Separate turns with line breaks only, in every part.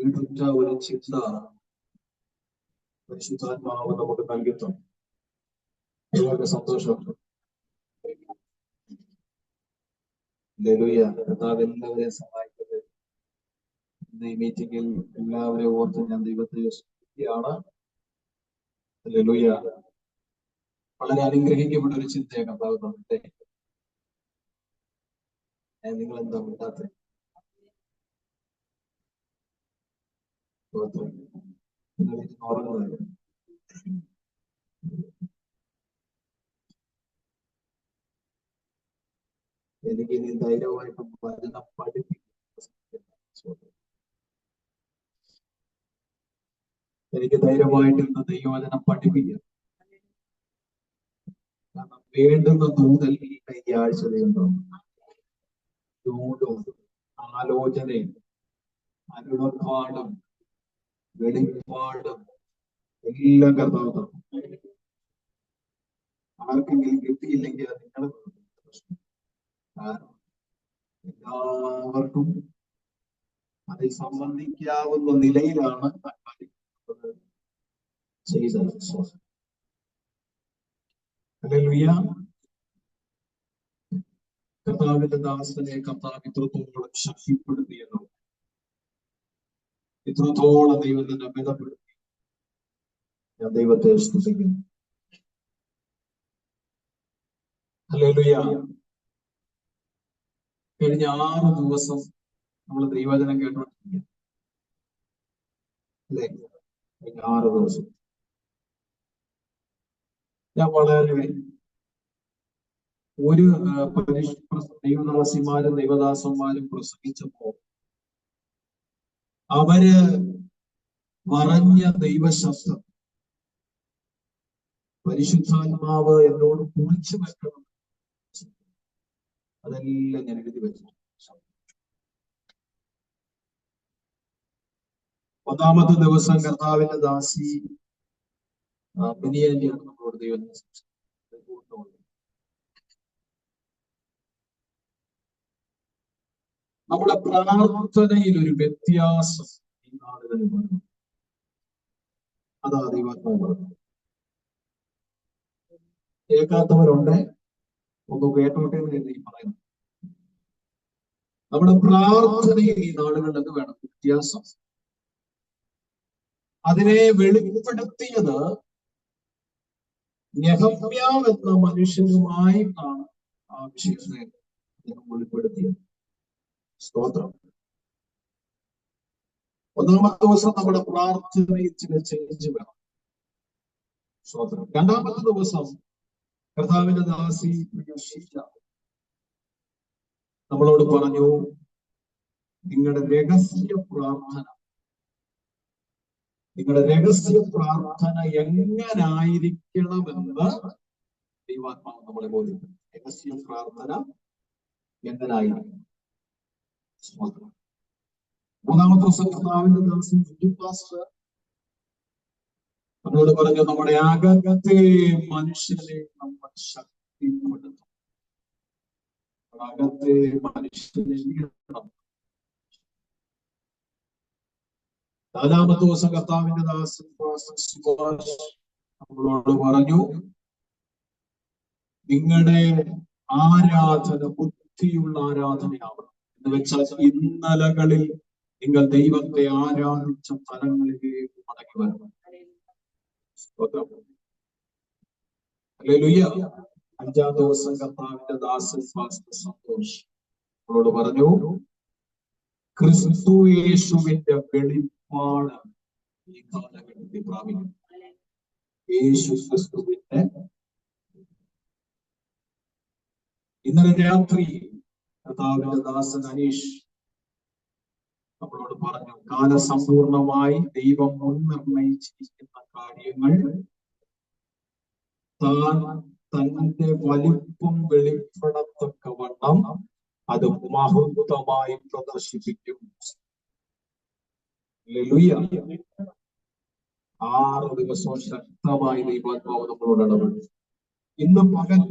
ഈടുറ്റ ഒരു ചിന്ത പരിശുദ്ധാത്മാവ് നമുക്ക് നൽകിയിട്ടുണ്ട്. വളരെ സന്തോഷമുണ്ട്. ഹല്ലേലൂയ. കർത്താവ് എല്ലാവരെയും സഹായിക്കട്ടെ. ഇന്ന് ഈ മീറ്റിംഗിൽ എല്ലാവരെയും ഓർത്ത് ഞാൻ ദൈവത്തെ സ്തുതിക്കുകയാണ്. ഹല്ലേലൂയ. വളരെ അനുഗ്രഹിക്കപ്പെട്ട ഒരു ചിന്തയെ കർത്താവ് തന്നിട്ടേ. നിങ്ങൾ എന്താ മിണ്ടാത്തെ? ഉറങ്ങുന്നത് എനിക്ക് ഇനി ധൈര്യമായിട്ട് വചനം എനിക്ക് ധൈര്യമായിട്ട് ഇന്ന് ദൈവവചനം പഠിപ്പിക്കാം. കാരണം വേണ്ടുന്ന ദൂതൽ ഈ ആഴ്ച ദൈവം ദൂതും ആലോചനയും അരുളപ്പാടും വെളിപ്പാടും എല്ലാം കർത്താവ് തന്നു. ആർക്കെങ്കിലും കിട്ടിയില്ലെങ്കിൽ അത് നിങ്ങൾ പ്രശ്നം. കാരണം എല്ലാവർക്കും അതിൽ സംബന്ധിക്കാവുന്ന നിലയിലാണ് ചെയ്തത്. ഹല്ലേലൂയ. കർത്താവിന്റെ ദാസനെ കർത്താവ് ഇത്രത്തോളം ശക്തിപ്പെടുത്തിയെന്നോ, ഇത്രത്തോളം ദൈവം തന്നെ ബലപ്പെടുത്തി. ഞാൻ ദൈവത്തെ സ്തുതിക്കുന്നു. ഹല്ലേലൂയ. കഴിഞ്ഞ 6 ദിവസം നമ്മൾ ദൈവവചനം കേട്ടോണ്ടിരിക്കുക അല്ലേ? കഴിഞ്ഞ 6 ദിവസം ഞാൻ വളരെ ഒരു ദൈവദാസിമാരും ദൈവദാസന്മാരും പ്രസംഗിച്ചപ്പോ അവര് പറഞ്ഞ ദൈവശബ്ദം പരിശുദ്ധാത്മാവ് എന്നോട് കുറിച്ചു വെക്കണം. അതെല്ലാം ഞാൻ എഴുതി വെച്ചു. 1ാമത്തെ ദിവസം കർത്താവിന്റെ ദാസി ബിനിയാന്റിയാണ് നമ്മളോട് ദൈവം നമ്മുടെ പ്രാർത്ഥനയിൽ ഒരു വ്യത്യാസം ഈ നാളുകളിൽ വന്നു. അതാ ദൈവാത്മാവ് പറഞ്ഞു. കേൾക്കാത്തവരുണ്ട്, ഒന്ന് കേട്ടോട്ടെ എന്ന് കരുതി പറയുന്നു. നമ്മുടെ പ്രാർത്ഥനയിൽ ഈ നാളുകളിൽ എന്ത് വേണം? വ്യത്യാസം. അതിനെ വെളിപ്പെടുത്തിയത് നെഹമ്യാവ് എന്ന മനുഷ്യനുമായിട്ടാണ് ആ വിഷയത്തെ വെളിപ്പെടുത്തിയത്. സ്തോത്രം. 1ാമത്തെ ദിവസം നമ്മുടെ പ്രാർത്ഥനയിൽ ചില ചേഞ്ച് വേണം. സ്തോത്രം. 2ാമത്തെ ദിവസം കർത്താവിന്റെ ദാസി നമ്മളോട് പറഞ്ഞു, നിങ്ങളുടെ രഹസ്യ പ്രാർത്ഥന എങ്ങനായിരിക്കണമെന്ന് ദൈവാത്മാവ് നമ്മളെ ബോധിപ്പിക്കും. രഹസ്യ പ്രാർത്ഥന എങ്ങനായിരിക്കണം. 3ാമത്തെ ദിവസം കർത്താവിന്റെ ദാസി പാസ്റ്റർ നമ്മളോട് പറഞ്ഞു, നമ്മുടെ അകത്തെ മനുഷ്യനെ നമ്മൾ ശക്തിപ്പെടുത്തും. അകത്തെ മനുഷ്യനെ 4ാമത്തെ ദിവസം കർത്താവിന്റെ ദാസൻ നമ്മളോട് പറഞ്ഞു, നിങ്ങളുടെ ആരാധന ബുദ്ധിയുള്ള ആരാധനയാവണം. എന്ന് വെച്ചാൽ ഇന്നലകളിൽ നിങ്ങൾ ദൈവത്തെ ആരാധിച്ച ഫലങ്ങളിലേക്ക് മടങ്ങി വരണം. ഹല്ലേലൂയ. 5ാം ദിവസം കർത്താവിന്റെ ദാസൻ സന്തോഷ് നമ്മളോട് പറഞ്ഞു, ക്രിസ്തു യേശുവിന്റെ വെളിപ്പാട് ഈ കാലഘട്ടത്തിൽ പ്രാപിക്കും. യേശു ക്രിസ്തുവിന്റെ. ഇന്നലെ രാത്രി കർത്താവിന്റെ ദാസൻ അനീഷ് നമ്മളോട് പറഞ്ഞു, കാലസമ്പൂർണമായി ദൈവം മുൻനിർണയിച്ചിരിക്കുന്ന കാര്യങ്ങൾ താൻ തന്റെ വലിപ്പം വെളിപ്പെടത്തക്കവണ്ണം അത് മഹത്വമായി പ്രദർശിപ്പിക്കും. 6 ദിവസവും ശക്തമായി ദൈവാത്മാവ് നമ്മളോട് ഇടപെടും. ഇന്ന് പകൽ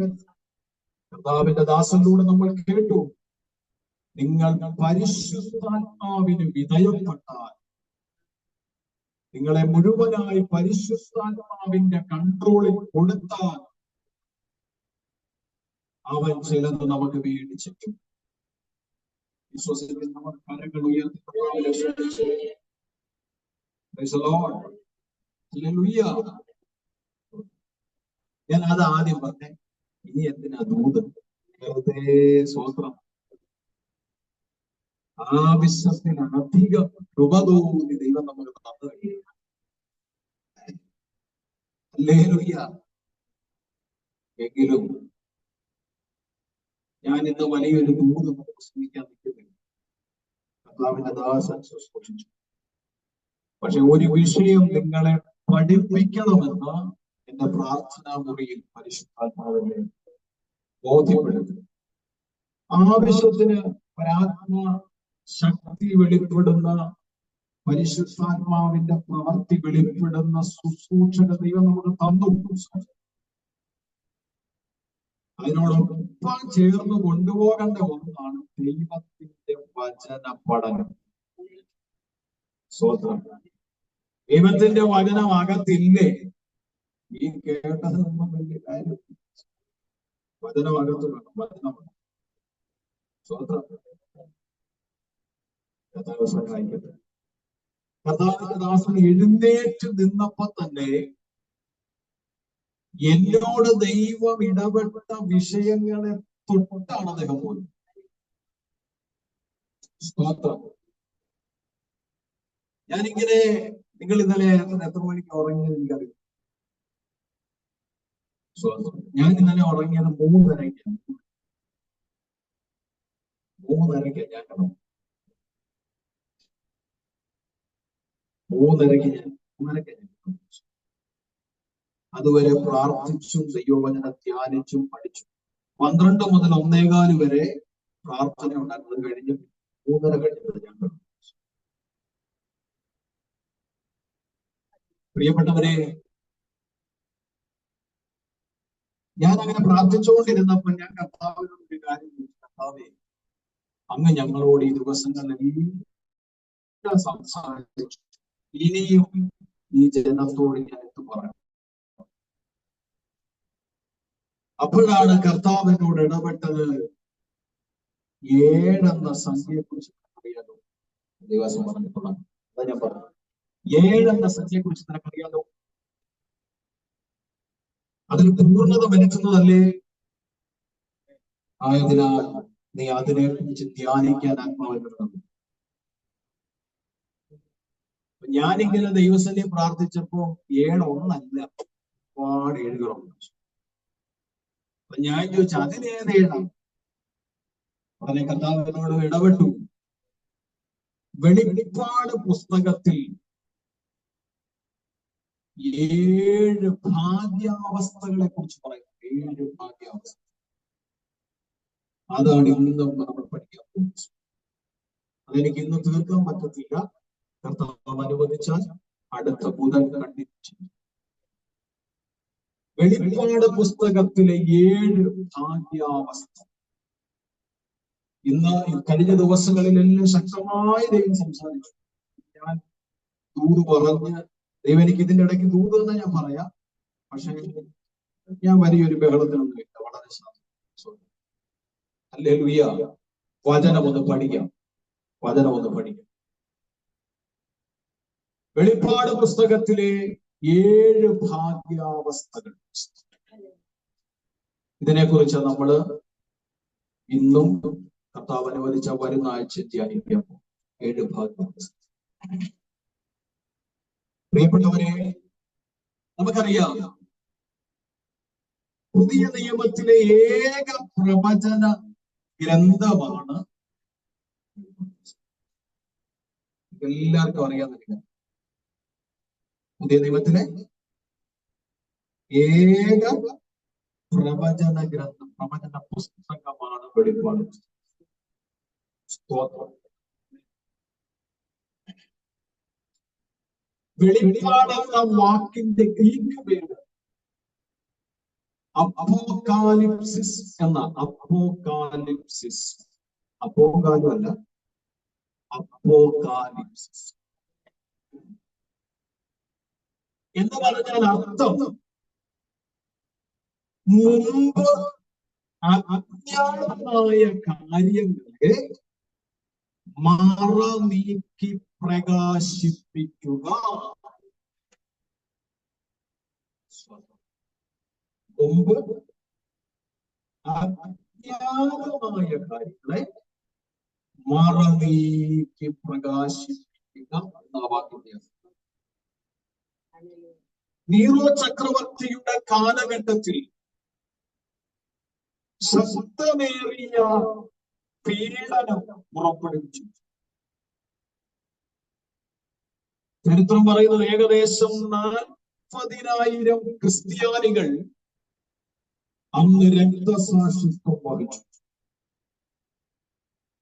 കർത്താവിന്റെ ദാസനിലൂടെ നമ്മൾ കേട്ടു, നിങ്ങൾ പരിശുദ്ധാത്മാവിന് വിധേയപ്പെട്ടാൽ നിങ്ങളെ മുഴുവനായി പരിശുദ്ധാത്മാവിന്റെ കൺട്രോളിൽ കൊടുത്താൽ അവൻ ചിലത് നമുക്ക് വേണ്ടി ചെയ്യും. വിശ്വസിക്കുന്നവർ കരങ്ങൾ ഉയർത്തി ഞാൻ അത് ആദ്യം പറഞ്ഞേ. ഇനി എന്തിനാ ദൂത്? വെറുതെ സ്വസ്ത്രം. ആവശ്യത്തിനധികം കൃപ തോന്നി ദൈവം നമുക്ക് തന്നു കഴിയും. ഹല്ലേലൂയ. എങ്കിലും ഞാൻ ഇന്ന് വലിയൊരു ദൂത് പ്രസംഗിക്കാൻ നിൽക്കുന്നില്ല. കർത്താവിന്റെ ദാസൻ ശുശ്രൂഷിച്ചു. പക്ഷെ ഒരു വിഷയം നിങ്ങളെ പഠിപ്പിക്കണമെന്ന് എന്റെ പ്രാർത്ഥനാ മുറിയിൽ പരിശുദ്ധാത്മാവിനെ ബോധ്യപ്പെടുത്തുന്നു. ആവശ്യത്തിന് പരാത്മ ശക്തി വെളിപ്പെടുന്ന, പരിശുദ്ധാത്മാവിന്റെ പ്രവൃത്തി വെളിപ്പെടുന്ന ശുശ്രൂഷക ദൈവം നമുക്ക് തന്നു. അതിനോടൊപ്പം ചേർന്ന് കൊണ്ടുപോകേണ്ട ഒന്നാണ് ദൈവത്തിന്റെ വചന പഠനം. സ്വതന്ത്രം. ദൈവത്തിന്റെ വചനം അകത്തില്ലേ? ഈ കേട്ടതൊന്നും വലിയ കാര്യം. വചനം അകത്ത് വേണം. വചനം സ്വതന്ത്രം. കർത്താവ് സഹായിക്കട്ടെ. കർത്താവിന്റെ ദാസൻ എഴുന്നേറ്റ് നിന്നപ്പോ തന്നെ എന്നോട് ദൈവം ഇടപെട്ട വിഷയങ്ങളെ തൊട്ടാണ് അദ്ദേഹം പോയത്. സ്തോത്രം. ഞാനിങ്ങനെ, നിങ്ങൾ ഇന്നലെ എത്ര മണിക്ക് ഉറങ്ങിയത് എനിക്കറിയാം. ഞാൻ ഇന്നലെ ഉറങ്ങിയത് 3:30. 3:30 ഞാൻ കിടന്നു. 3:30 ഞാൻ അതുവരെ പ്രാർത്ഥിച്ചും ദൈവവചനം ധ്യാനിച്ചും പഠിച്ചു. 12 മുതൽ 1:15 വരെ പ്രാർത്ഥന ഉണ്ടാക്കുന്നത് കഴിഞ്ഞ് 3:30 കഴിഞ്ഞത് ഞാൻ കിടന്നു. പ്രിയപ്പെട്ടവരെ, ഞാൻ അങ്ങനെ പ്രാർത്ഥിച്ചുകൊണ്ടിരുന്നപ്പോൾ ഞാൻ കർത്താവിനോട് ഒരു കാര്യം ചോദിച്ചു. കർത്താവേ, അങ്ങ് ഞങ്ങളോട് ഈ ദിവസങ്ങളിൽ സംസാരിച്ചു. ഇനിയും ഈ ജനത്തോട് ഞാൻ എന്ത് പറയണം? അപ്പോഴാണ് കർത്താവിനോട് ഇടപെട്ടത്. 7 എന്ന സംഖ്യയെ കുറിച്ച് അറിയാലോ? ദിവസം പറഞ്ഞിട്ടുള്ള അതാ ഞാൻ പറഞ്ഞു. 7 എന്ന സംഖ്യയെ കുറിച്ച് നിനക്കറിയാലോ? അതിൽ പൂർണ്ണത വരുത്തുന്നതല്ലേ? ആയതിനാൽ നീ അതിനെ കുറിച്ച് ധ്യാനിക്കാൻ ആത്മാവിനുണ്ട്. ഞാനിങ്ങനെ ദൈവസന്നെ പ്രാർത്ഥിച്ചപ്പോ 7 ഒന്നല്ല, ഒരുപാട് 7കളുണ്ട്. അപ്പൊ ഞാൻ ചോദിച്ചു, അതിനേതേഴാണ്? ഉടനെ കർത്താവിനോട് ഇടപെട്ടു. വെളിപ്പാട് പുസ്തകത്തിൽ 7 ഭാഗ്യാവസ്ഥകളെ കുറിച്ച് പറയും. 7 ഭാഗ്യാവസ്ഥ. അതാണ് ഇന്നും നമ്മൾ പഠിക്കാൻ പോകുന്നത്. അതെനിക്ക് ഇന്ന് തീർക്കാൻ പറ്റത്തില്ല. കർത്താവ് അനുവദിച്ചാൽ അടുത്ത ബുധൻ കണ്ടിന്യൂ. വെളിപ്പാട് പുസ്തകത്തിലെ 7 ഭാഗ്യാവസ്ഥ. ഇന്ന് കഴിഞ്ഞ ദിവസങ്ങളിലെല്ലാം ശക്തമായി ദൈവം സംസാരിച്ചു. ഞാൻ ദൂത് പറഞ്ഞ് ദൈവം എനിക്ക് ഇതിന്റെ ഇടയ്ക്ക് ദൂത് എന്ന് ഞാൻ പറയാം. പക്ഷെ ഞാൻ വലിയൊരു ബഹളത്തിനൊന്നും ഇല്ല. വളരെ ശാന്തം. ഹല്ലേലൂയ. വചനം ഒന്ന് പഠിക്കാം. വെളിപ്പാട് പുസ്തകത്തിലെ 7 ഭാഗ്യാവസ്ഥകൾ. ഇതിനെക്കുറിച്ച് നമ്മൾ ഇന്നും കർത്താവ് അനുവദിച്ച വരുന്ന ആഴ്ച ധ്യാനിക്കാൻ പോകും. 7 ഭാഗ്യാവസ്ഥ. പ്രിയപ്പെട്ടവരെ, നമുക്കറിയാം പുതിയ നിയമത്തിലെ ഏക പ്രവചന ഗ്രന്ഥമാണ്. എല്ലാവർക്കും അറിയാവുന്ന പുതിയ നിയമത്തിലെ ഏക പ്രവചന ഗ്രന്ഥം, പ്രവചന പുസ്തകമാണ് വെളിപ്പാട്. സ്തോത്രം. വെളിപ്പാട് എന്ന വാക്കിന്റെ ഗ്രീക്ക് പേര് അപ്പോകാലിപ്സിസ് എന്ന. അപ്പോകാലിപ്സിസ്. അപ്പോകാലും അല്ല, അപ്പോകാലിപ്സിസ്. എന്ന് പറഞ്ഞാൽ അർത്ഥം മുമ്പ് അജ്ഞാതമായ കാര്യങ്ങളെ മറ നീക്കി പ്രകാശിപ്പിക്കുക. മുമ്പ് അജ്ഞാതമായ കാര്യങ്ങളെ മറ നീക്കി പ്രകാശിപ്പിക്കുക എന്ന വാക്യം. നീറോ ചക്രവർത്തിയുടെ കാലഘട്ടത്തിൽ ശക്തമേറിയ പീഡനം പുറപ്പെടുവിച്ചു. ചരിത്രം പറയുന്നത് ഏകദേശം 40,000 ക്രിസ്ത്യാനികൾ അന്ന് രക്തസാക്ഷിത്വം വഹിച്ചു.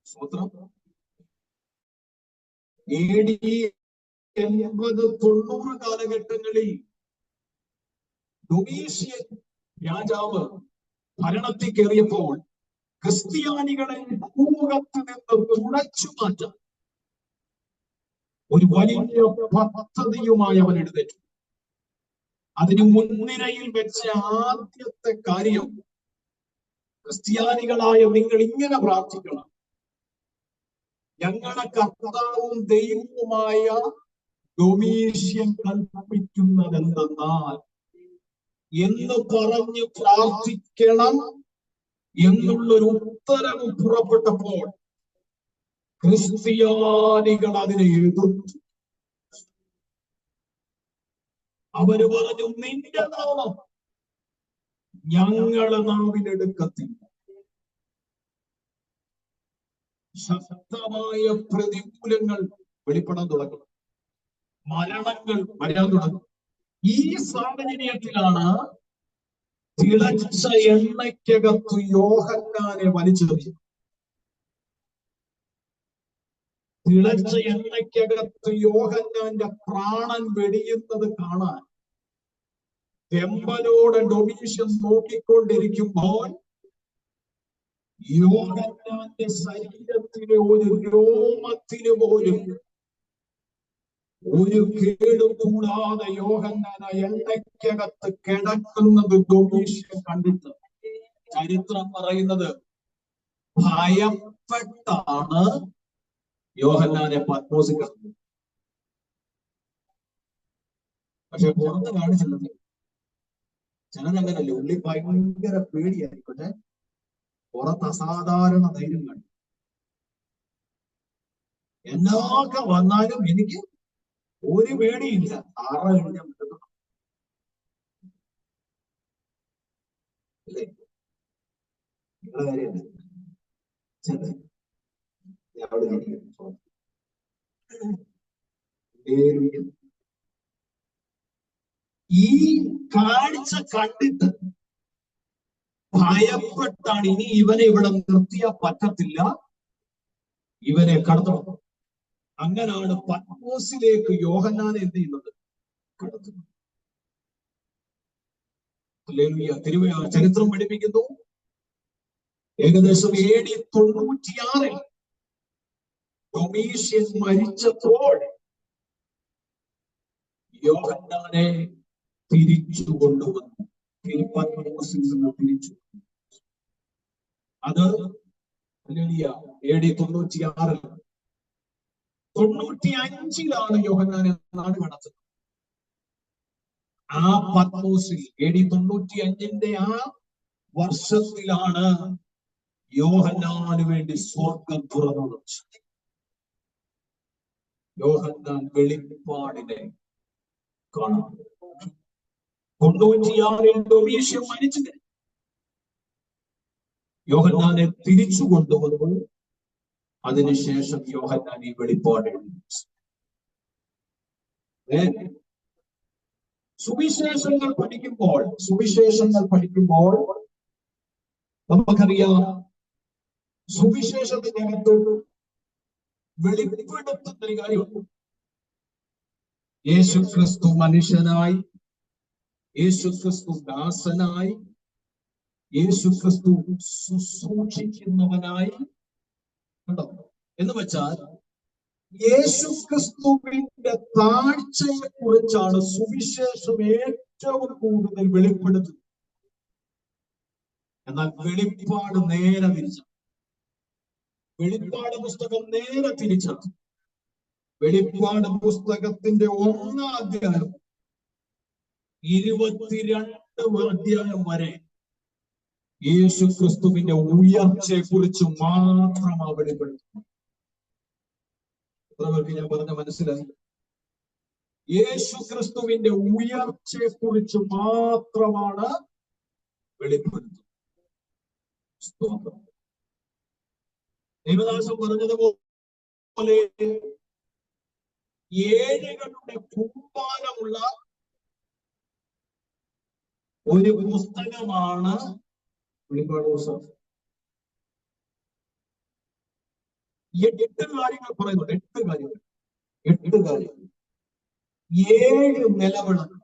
സ്വത്രം AD 80-90 കാലഘട്ടങ്ങളിൽ ഡൊമീഷ്യൻ രാജാവ് ഭരണത്തിൽ കയറിയപ്പോൾ ക്രിസ്ത്യാനികളെ ഭൂമുഖത്ത് നിന്ന് തുടച്ചു മാറ്റാൻ ഒരു വലിയ പദ്ധതിയുമായി അവൻ എഴുന്നേറ്റു. അതിന് മുൻനിരയിൽ വെച്ച ആദ്യത്തെ കാര്യം, ക്രിസ്ത്യാനികളായ നിങ്ങൾ ഇങ്ങനെ പ്രാർത്ഥിക്കണം: ഞങ്ങളുടെ കർത്താവും ദൈവവുമായ ഡൊമീഷ്യൻ കൽപ്പിക്കുന്നതെന്തെന്നാൽ എന്ന് പറഞ്ഞ് പ്രാർത്ഥിക്കണം എന്നുള്ളൊരു ഉത്തരവ് പുറപ്പെട്ടപ്പോൾ ക്രിസ്ത്യാനികൾ അതിനെ എതിർത്തു. അവര് പറഞ്ഞു, നിന്റെ നാമം ഞങ്ങളെ നാവിലെടുക്കത്തില്ല. ശക്തമായ പ്രതികൂലങ്ങൾ വെളിപ്പെടാൻ തുടങ്ങി, മരണങ്ങൾ വരാൻ തുടങ്ങി. ഈ സാഹചര്യത്തിലാണ് തിളച്ച എണ്ണയ്ക്കകത്ത് യോഹന്നാനെ വലിച്ചെറിഞ്ഞത്. തിളച്ച എണ്ണയ്ക്കകത്ത് യോഹന്നാന്റെ പ്രാണൻ വെടിയുന്നത് കാണാൻ തെമ്പലോടെ ഡൊമീഷ്യൻ നോക്കിക്കൊണ്ടിരിക്കുമ്പോൾ യോഹന്നാന്റെ ശരീരത്തിലെ ഒരു രോമത്തിന് പോലും ഒരു കേടും കൂടാതെ യോഹന്നാൻ എണ്ണയ്ക്കകത്ത് കിടക്കുന്നത് ഡൊമീഷ്യൻ കണ്ടിട്ട് ചരിത്രം പറയുന്നത് ഭയപ്പെട്ടാണ് യോഹന്നാനെ പത്മോസിൽ കിടന്നത്. പക്ഷെ പുറത്ത് കാണിച്ചില്ല. ചിലരങ്ങനല്ലേ, ഉള്ളി ഭയങ്കര പേടിയായിരിക്കട്ടെ, പുറത്ത് അസാധാരണ ധൈര്യം കണ്ടു. എന്നൊക്കെ വന്നാലും എനിക്ക് ഒരു പേടിയില്ല. ആറ കഴിഞ്ഞാൽ കിട്ടുന്നു അല്ലേ? നിങ്ങളുടെ കാര്യമല്ല. ഈ കാഴ്ച കണ്ടിട്ട് ഭയപ്പെട്ടാണ് ഇനി ഇവനെ ഇവിടെ നിർത്തിയാൽ പറ്റത്തില്ല, ഇവനെ കടത്തണം. അങ്ങനാണ് പത്മോസിലേക്ക് യോഹന്നാനെ എന്ത് ചെയ്യുന്നത്? കടത്തുന്നത്. ചരിത്രം പഠിപ്പിക്കുന്നു ഏകദേശം AD 96 ഡൊമീഷ്യൻ മരിച്ചപ്പോൾ യോഹന്നാനെ തിരിച്ചു കൊണ്ടുവന്നു. പത്മോസിൽ നിന്ന് തിരിച്ചു. അത് AD 96 95 യോഹന്നാനെ നാട് കടത്തുന്നത്. ആ പത്മോസിൽ AD 95 ആ വർഷത്തിലാണ് യോഹന്നാന് വേണ്ടി സ്വർഗം തുറന്നത്. യോഹന്നാൻ വെളിപ്പാടിനെ കാണാം. 96 ഡൊമീഷ്യൻ മരിച്ചത്. യോഹന്നാനെ തിരിച്ചു കൊണ്ടുവന്നു. അതിനുശേഷം യോഹന്നാൻ ഈ വെളിപ്പാട് സുവിശേഷങ്ങൾ പഠിക്കുമ്പോൾ നമുക്കറിയാം, സുവിശേഷത്തിനകത്ത് വെളിപ്പെടുത്തുന്ന ഒരു കാര്യമുണ്ട്. യേശുക്രിസ്തു മനുഷ്യനായി, യേശുക്രിസ്തു ദാസനായി, യേശുക്രിസ്തു ശുശ്രൂഷിക്കുന്നവനായി. കണ്ടോ? എന്ന് വെച്ചാൽ യേശുക്രിസ്തുവിന്റെ താഴ്ചയെ കുറിച്ചാണ് സുവിശേഷം ഏറ്റവും കൂടുതൽ വെളിപ്പെടുത്തുന്നത്. എന്നാൽ വെളിപ്പാട് നേരെ തിരിച്ച, വെളിപ്പാട് പുസ്തകം നേരെ തിരിച്ചാണ്. വെളിപ്പാട് പുസ്തകത്തിന്റെ 1-ാം അധ്യായം 22 അധ്യായം വരെ യേശുക്രിസ്തുവിന്റെ ഉയർച്ചയെ കുറിച്ച് മാത്രമാണ് വെളിപ്പെടുത്തുന്നത്. എത്ര പേർക്ക് ഞാൻ പറഞ്ഞ മനസ്സിലായി? യേശുക്രിസ്തുവിന്റെ ഉയർച്ചയെ കുറിച്ച് മാത്രമാണ് വെളിപ്പെടുത്തുന്നത്. ദേവദാസൻ പറഞ്ഞതുപോലെ ഏഴുകളുടെ കൂമ്പാരമുള്ള ഒരു പുസ്തകമാണ് വെളിപ്പാട് പുസ്തകം. 8 കാര്യങ്ങൾ പറയുന്നുണ്ട്. 8 കാര്യങ്ങൾ. 7 നിലവിളക്ക്.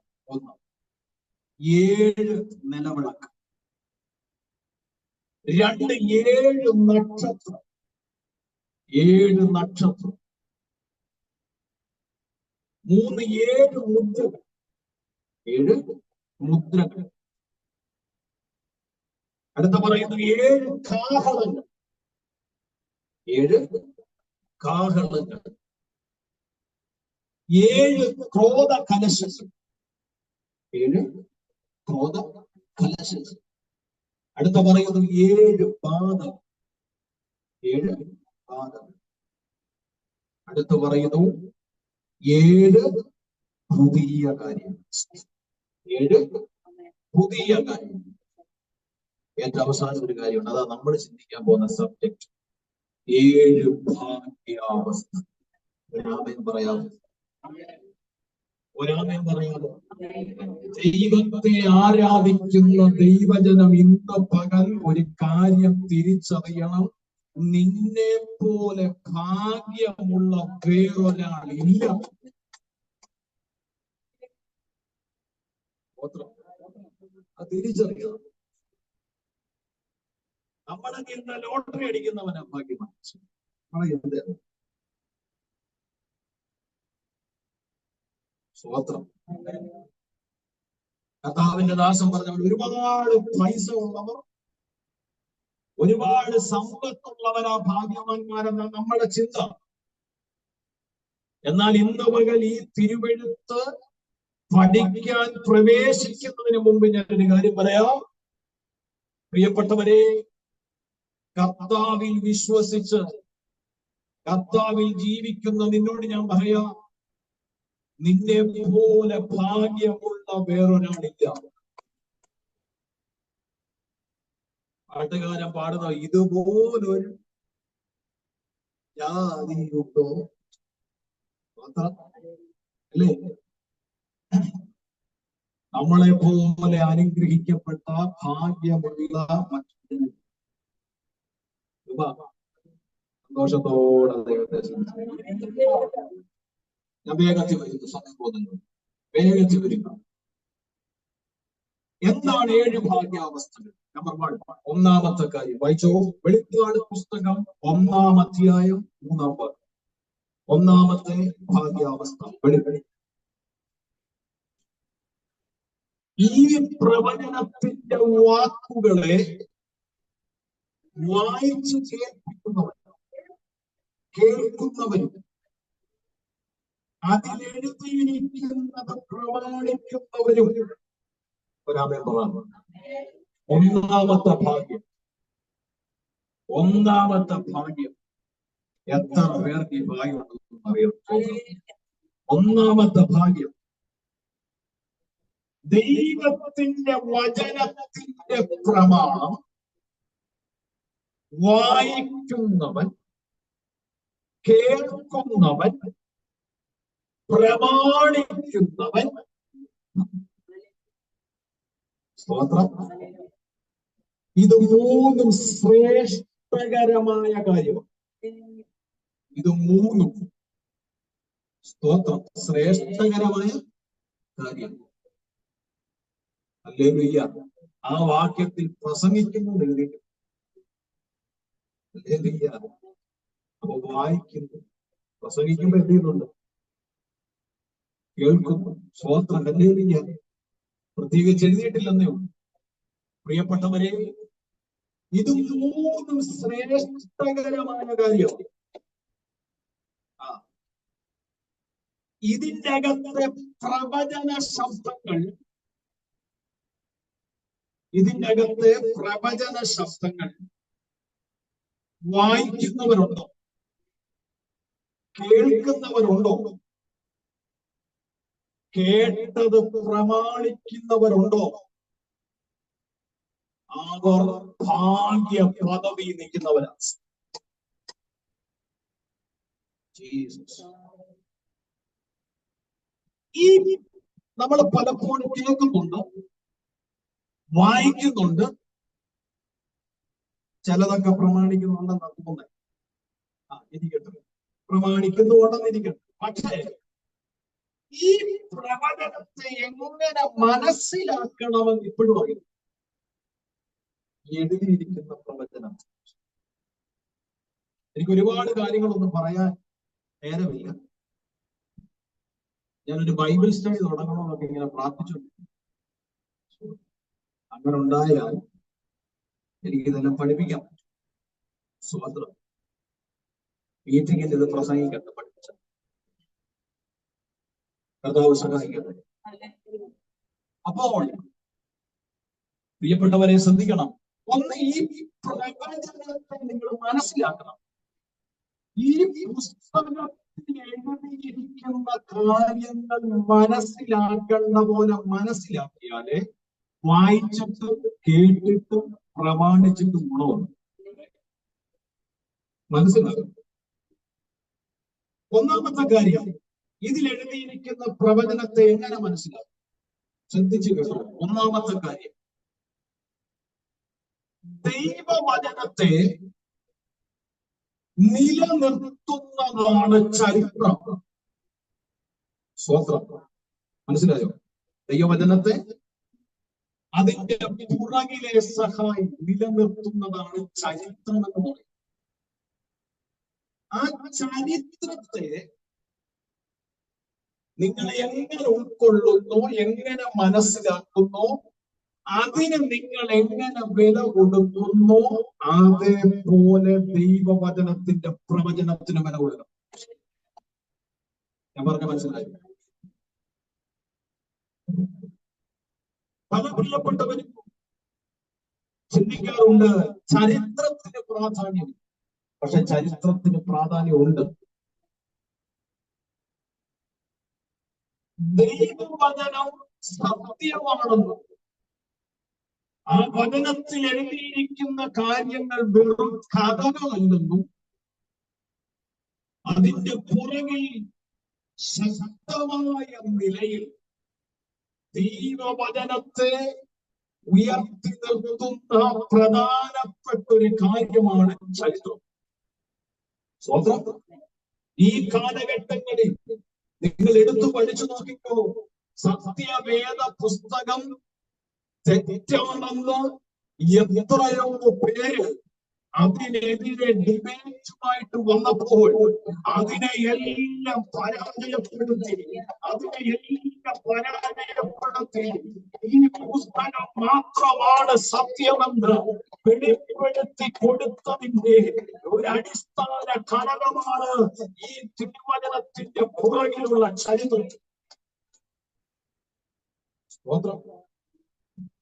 7 നിലവിളക്ക്. 2 7 നക്ഷത്രം. 7 നക്ഷത്രം. 3 7 മുദ്രകൾ. 7 മുദ്രകൾ. അടുത്ത പറയുന്നു 7 കാഹളങ്ങൾ. 7 കാഹളങ്ങൾ. 7 ക്രോധ കലശങ്ങൾ. 7 ക്രോധ കലശങ്ങൾ. അടുത്ത പറയുന്നത് 7 പാദം. 7 പാദം. അടുത്ത് പറയുന്നു 7 പുതിയ കാര്യങ്ങൾ. 7 പുതിയ കാര്യങ്ങൾ. ഏറ്റവും അവസാനം ഒരു കാര്യമുണ്ട്, അതാ നമ്മൾ ചിന്തിക്കാൻ പോകുന്ന സബ്ജക്ട്. 7 ഭാഗ്യാവസ്ഥ. ഒരാമേൻ പറയാമോ? ഒരാമേൻ പറയാമോ? ദൈവത്തെ ആരാധിക്കുന്ന ദൈവജനം ഇന്ന് പകൽ ഒരു കാര്യം തിരിച്ചറിയണം. നിന്നെ പോലെ ഭാഗ്യമുള്ള വേറൊരാളില്ല. അത് തിരിച്ചറിയണം. നമ്മളൊക്കെ ഇന്ന് ലോട്ടറി അടിക്കുന്നവനാ ഭാഗ്യമാണ്. സ്വത്രം. കർത്താവിന്റെ ദാസൻ പറഞ്ഞവർ ഒരുപാട് പൈസ ഉള്ളവർ, ഒരുപാട് സമ്പത്തുള്ളവരാ ഭാഗ്യവാന്മാരെന്ന നമ്മുടെ ചിന്ത. എന്നാൽ ഇന്ന് പകൽ ഈ തിരുവെഴുത്ത് പഠിക്കാൻ പ്രവേശിക്കുന്നതിന് മുമ്പ് ഞാനൊരു കാര്യം പറയാം. പ്രിയപ്പെട്ടവരെ, കർത്താവിൽ വിശ്വസിച്ച് കർത്താവിൽ ജീവിക്കുന്ന നിന്നോട് ഞാൻ പറയാം, നിന്നെ പോലെ ഭാഗ്യമുള്ള വേറൊരാളില്ല. പാട്ടുകാരൻ പാടുന്ന ഇതുപോലൊരു ജാതിയുണ്ടോ അല്ലേ? നമ്മളെ പോലെ അനുഗ്രഹിക്കപ്പെട്ട ഭാഗ്യമുള്ള മറ്റൊരു സന്തോഷത്തോടെ ദൈവത്തെ ഞാൻ വേഗത്തിൽ വരുന്നു. സമയം പോകുന്നു, വേഗത്തിൽ വരിക. എന്താണ് 7 ഭാഗ്യാവസ്ഥകൾ? നമ്പർ 1, ഒന്നാമത്തെ കാര്യം വായിച്ചോ. വെളിപ്പാട് പുസ്തകം 1-ാം അധ്യായം 3-ാം ഭാഗം. ഒന്നാമത്തെ ഭാഗ്യാവസ്ഥ വെളിപ്പെടുത്തി. ഈ പ്രവചനത്തിന്റെ വാക്കുകളെ വായിച്ചു കേൾക്കുന്നവരും അതിലെഴുതിയിരിക്കുന്നത് പ്രമാണിക്കുന്നവരും ഒരാമേമ്പറാണ്. ഒന്നാമത്തെ ഭാഗ്യം. ഒന്നാമത്തെ ഭാഗ്യം. എത്ര പേർക്ക് ഈ ഭാഗ്യം ഉണ്ടെന്ന് അറിയാം? ഒന്നാമത്തെ ഭാഗ്യം, ദൈവത്തിന്റെ വചനത്തിന്റെ പ്രമാണം വായിക്കുന്നവൻ, കേൾക്കുന്നവൻ, പ്രമാണിക്കുന്നവൻ. സ്തോത്രം. ഇത് 3 ശ്രേഷ്ഠകരമായ കാര്യമാണ്. ഇത് 3 സ്തോത്രം ശ്രേഷ്ഠകരമായ കാര്യം. ഹല്ലേലൂയ. ആ വാക്യത്തിൽ പ്രസംഗിക്കുന്നു എഴുതിയിട്ടുണ്ട്. ഹല്ലേലൂയ. അപ്പൊ വായിക്കുന്നു, പ്രസംഗിക്കുമ്പോ എന്ത് ചെയ്യുന്നുണ്ട്? കേൾക്കുന്നു. സ്വോത്രം ഹല്ലേലൂയ. പ്രത്യേകിച്ച് എഴുതിയിട്ടില്ലെന്നേ ഉള്ളൂ. പ്രിയപ്പെട്ടവരെ, ഇത് മൂന്നും ശ്രേഷ്ഠകരമായ കാര്യം. ഇതിൻ്റെ അകത്തെ പ്രവചന ശബ്ദങ്ങൾ, വായിക്കുന്നവരുണ്ടോ? കേൾക്കുന്നവരുണ്ടോ? കേട്ടത് പ്രമാണിക്കുന്നവരുണ്ടോ? അവർ ഭാഗ്യ പദവി നിൽക്കുന്നവരാണ്. ഈ നമ്മൾ പലപ്പോഴും കേൾക്കുന്നുണ്ട്, വായിക്കുന്നുണ്ട്, ചിലതൊക്കെ പ്രമാണിക്കുന്നുണ്ടെന്ന് തോന്നുന്നത്. ഇരിക്കട്ടെ, പ്രമാണിക്കുന്നുണ്ടെന്നിരിക്കട്ടെ. പക്ഷേ ഈ പ്രവചനത്തെ എങ്ങനെ മനസ്സിലാക്കണമെന്ന് ഇപ്പോഴും അറിയും. എഴുതിയിരിക്കുന്ന പ്രവചനം. എനിക്ക് ഒരുപാട് കാര്യങ്ങളൊന്നും പറയാൻ നേരമില്ല. ഞാനൊരു ബൈബിൾ സ്റ്റഡി തുടങ്ങണമെന്നൊക്കെ ഇങ്ങനെ പ്രാർത്ഥിച്ചുകൊണ്ടിരിക്കുന്നു. അങ്ങനെ ഉണ്ടായാൽ എനിക്കിതെല്ലാം പഠിപ്പിക്കാം. സ്വാതന്ത്ര്യം മീറ്റിംഗിൽ ഇത് പ്രസംഗിക്കട്ടെ, പഠിപ്പിച്ച കർത്താവ് സഹായിക്കട്ടെ. അപ്പോൾ പ്രിയപ്പെട്ടവരെ ശ്രദ്ധിക്കണം. ഒന്ന്, ഈ പ്രവചനത്തെ നിങ്ങൾ മനസ്സിലാക്കണം. ഈ പുസ്തകത്തിൽ എഴുതിയിരിക്കുന്ന കാര്യങ്ങൾ മനസ്സിലാക്കേണ്ട പോലെ മനസ്സിലാക്കിയാലേ വായിച്ചിട്ടും കേട്ടിട്ടും പ്രമാണിച്ചിട്ടും ഗുണമുണ്ട്. മനസ്സിലാക്കും. ഒന്നാമത്തെ കാര്യം, ഇതിൽ എഴുതിയിരിക്കുന്ന പ്രവചനത്തെ എങ്ങനെ മനസ്സിലാക്കും? ശ്രദ്ധിച്ചു കേട്ടോ. ഒന്നാമത്തെ കാര്യം, ദൈവവചനത്തെ നിലനിർത്തുന്നതാണ് ചരിത്രം. സ്വത്രം. മനസ്സിലായോ? ദൈവവചനത്തെ അതിന്റെ പുറകിലെ സഹായി നിലനിർത്തുന്നതാണ് ചരിത്രം എന്ന് പറയും. ആ ചരിത്രത്തെ നിങ്ങൾ എങ്ങനെ ഉൾക്കൊള്ളുന്നു, എങ്ങനെ മനസ്സിലാക്കുന്നു, അതിന് നിങ്ങൾ എങ്ങനെ വില കൊടുക്കുന്നു, അതേപോലെ ദൈവവചനത്തിന്റെ പ്രവചനത്തിന് വില കൊടുക്കണം. ഞാൻ പറഞ്ഞ മനസ്സിലായി? പല പ്രിയപ്പെട്ടവരും ചിന്തിക്കാറുണ്ട് ചരിത്രത്തിന് പ്രാധാന്യം. പക്ഷെ ചരിത്രത്തിന് പ്രാധാന്യമുണ്ട്. ദൈവവചനം സത്യമാണെന്നും ആ വചനത്തിൽ എഴുതിയിരിക്കുന്ന കാര്യങ്ങൾ വെറും കഥകളല്ലെന്നും അതിന്റെ പുറകിൽ ശക്തമായ നിലയിൽ ദൈവവചനത്തെ ഉയർത്തി നിർത്തുന്ന പ്രധാനപ്പെട്ട ഒരു കാര്യമാണ് ചരിത്രം. സ്വന്തം ഈ കാലഘട്ടങ്ങളിൽ നിങ്ങൾ എടുത്തു പഠിച്ചു നോക്കിക്കോ. സത്യവേദ പുസ്തകം തെറ്റാണെന്ന് എത്രയോ പേര് അതിനെതിരെ ഡിബേറ്റുമായിട്ട് വന്നപ്പോൾ അതിനെയെല്ലാം പരാജയപ്പെടുത്തി ഈ പുസ്തകം മാത്രമാണ് സത്യമെന്ന് വെളിപ്പെടുത്തി കൊടുത്തതിന്റെ ഒരു അടിസ്ഥാന ഘടകമാണ് ഈ തിരുവചനത്തിന്റെ പുറകിലുള്ള ചരിത്രം.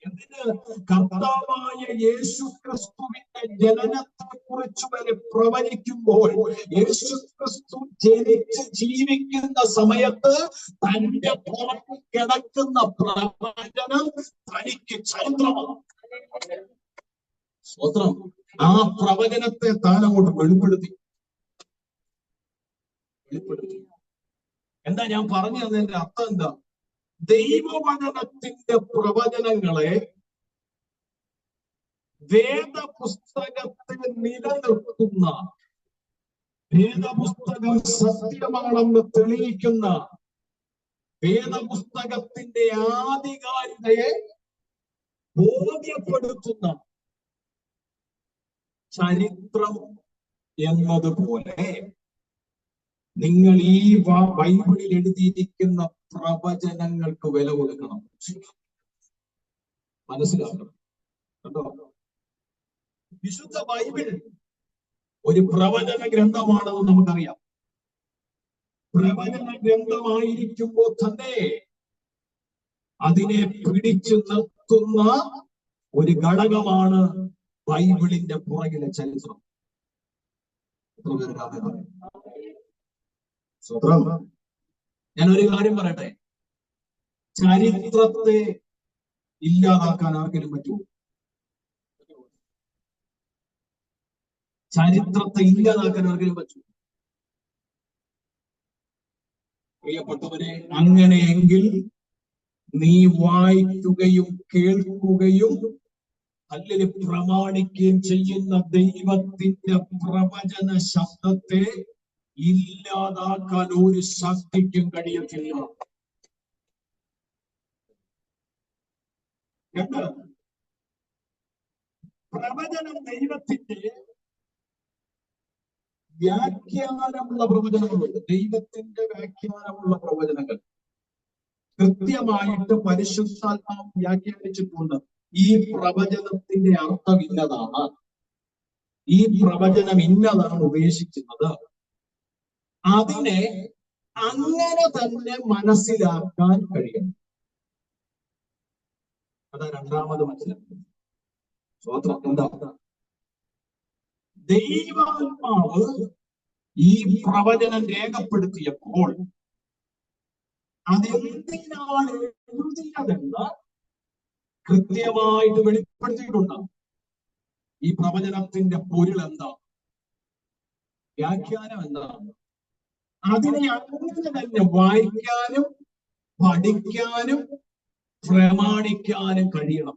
എന്തിന്? കർത്താവായ യേശു ക്രിസ്തുവിന്റെ ജനനത്തെ കുറിച്ച് വരെ പ്രവചിക്കുമ്പോൾ യേശു ക്രിസ്തു ജനിച്ച് ജീവിക്കുന്ന സമയത്ത് തന്റെ പുറത്ത് കിടക്കുന്ന പ്രവചനം തനിക്ക് ചരിത്രമാണ്. സ്വത്രം. ആ പ്രവചനത്തെ താൻ അങ്ങോട്ട് വെളിപ്പെടുത്തി. എന്താ ഞാൻ പറഞ്ഞു തന്നതിന്റെ അർത്ഥം എന്താ? ദൈവവചനത്തിന്റെ പ്രവചനങ്ങളെ വേദപുസ്തകത്തെ നിലനിർത്തുന്ന, വേദപുസ്തകം സത്യമാണെന്ന് തെളിയിക്കുന്ന, വേദപുസ്തകത്തിന്റെ ആധികാരികതയെ ബോധ്യപ്പെടുത്തുന്ന ചരിത്രം എന്നതുപോലെ നിങ്ങൾ ഈ ബൈബിളിൽ എഴുതിയിരിക്കുന്ന പ്രവചനങ്ങൾക്ക് വില കൊടുക്കണം. മനസ്സിലാക്കണം കേട്ടോ. വിശുദ്ധ ബൈബിൾ ഒരു പ്രവചന ഗ്രന്ഥമാണെന്ന് നമുക്കറിയാം. പ്രവചന ഗ്രന്ഥമായിരിക്കുമ്പോൾ തന്നെ അതിനെ പിടിച്ചു നിർത്തുന്ന ഒരു ഘടകമാണ് ബൈബിളിന്റെ പുറകിലെ ചരിത്രം. ഞാൻ ഒരു കാര്യം പറയട്ടെ, ചരിത്രത്തെ ഇല്ലാതാക്കാൻ ആർക്കെങ്കിലും പറ്റുമോ? ചരിത്രത്തെ ഇല്ലാതാക്കാൻ ആർക്കെങ്കിലും പറ്റുമോ? പ്രിയപ്പെട്ടവരെ, അങ്ങനെയെങ്കിൽ നീ വായിക്കുകയും കേൾക്കുകയും അല്ലെങ്കിൽ പ്രമാണിക്കുകയും ചെയ്യുന്ന ദൈവത്തിന്റെ പ്രവചന ശബ്ദത്തെ ഇല്ലാതാക്കാൻ ഒരു ശക്തിക്കും കഴിയത്തില്ല. പ്രവചനം ദൈവത്തിന്റെ വ്യാഖ്യാനമുള്ള പ്രവചനങ്ങളുണ്ട്. ദൈവത്തിന്റെ വ്യാഖ്യാനമുള്ള പ്രവചനങ്ങൾ കൃത്യമായിട്ട് പരിശുദ്ധാത്മാവ് വ്യാഖ്യാനിച്ചിട്ടുണ്ട്. ഈ പ്രവചനത്തിന്റെ അർത്ഥം ഇന്നതാണ്, ഈ പ്രവചനം ഇന്നതാണ് ഉദ്ദേശിക്കുന്നത്. അതിനെ അങ്ങനെ തന്നെ മനസ്സിലാക്കാൻ കഴിയണം. അതാ രണ്ടാമത് മനസ്സിലാക്കുന്നത്. സ്വതന്ത്രം എന്താ? ദൈവാത്മാവ് ഈ പ്രവചനം രേഖപ്പെടുത്തിയപ്പോൾ അതെന്തിനാണ് എഴുതിയതെന്ന് കൃത്യമായിട്ട് വെളിപ്പെടുത്തിയിട്ടുണ്ട്. ഈ പ്രവചനത്തിന്റെ പൊരുൾ എന്താ, വ്യാഖ്യാനം എന്താണ്, അതിനെ അങ്ങനെ തന്നെ വായിക്കാനും പഠിക്കാനും പ്രമാണിക്കാനും കഴിയണം.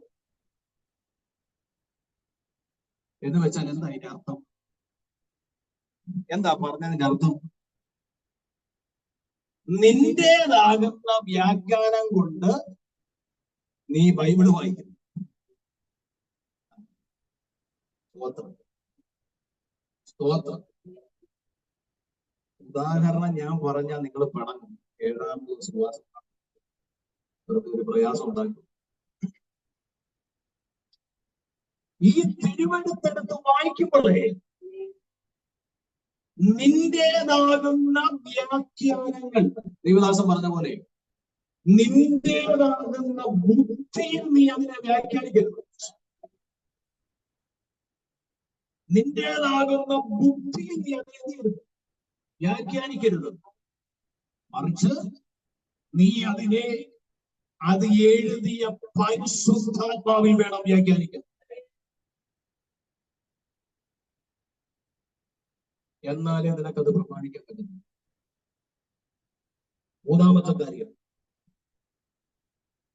എന്ന് വെച്ചാൽ എന്താ അതിന്റെ അർത്ഥം? എന്താ പറഞ്ഞതിന്റെ അർത്ഥം? നിന്റേതാകുന്ന വ്യാഖ്യാനം കൊണ്ട് നീ ബൈബിള് വായിക്കുന്നു. സ്തോത്രം. ഉദാഹരണം ഞാൻ പറഞ്ഞാൽ നിങ്ങൾ പടങ്ങും. 7-ാമത് സുവാസം ഒരു പ്രയാസം ഉണ്ടാക്കും. ഈ തിരുവെടുത്തെടുത്ത് വായിക്കുമ്പോഴേ നിന്റേതാകുന്ന വ്യാഖ്യാനങ്ങൾ, ദൈവദാസൻ പറഞ്ഞ പോലെ, നിന്റേതാകുന്ന ബുദ്ധിയിൽ നീ അതിനെ വ്യാഖ്യാനിക്കരുത്. നിന്റേതാകുന്ന ബുദ്ധിയിൽ നീ അതിനെ വ്യാഖ്യാനിക്കരുത്. മറിച്ച് നീ അതിനെ അത് എഴുതിയ പരിശുദ്ധാത്മാവിൽ വേണം വ്യാഖ്യാനിക്കാൻ. എന്നാലേ നിനക്കത് പ്രമാണിക്കാൻ പറ്റും. മൂന്നാമത്തെ കാര്യം,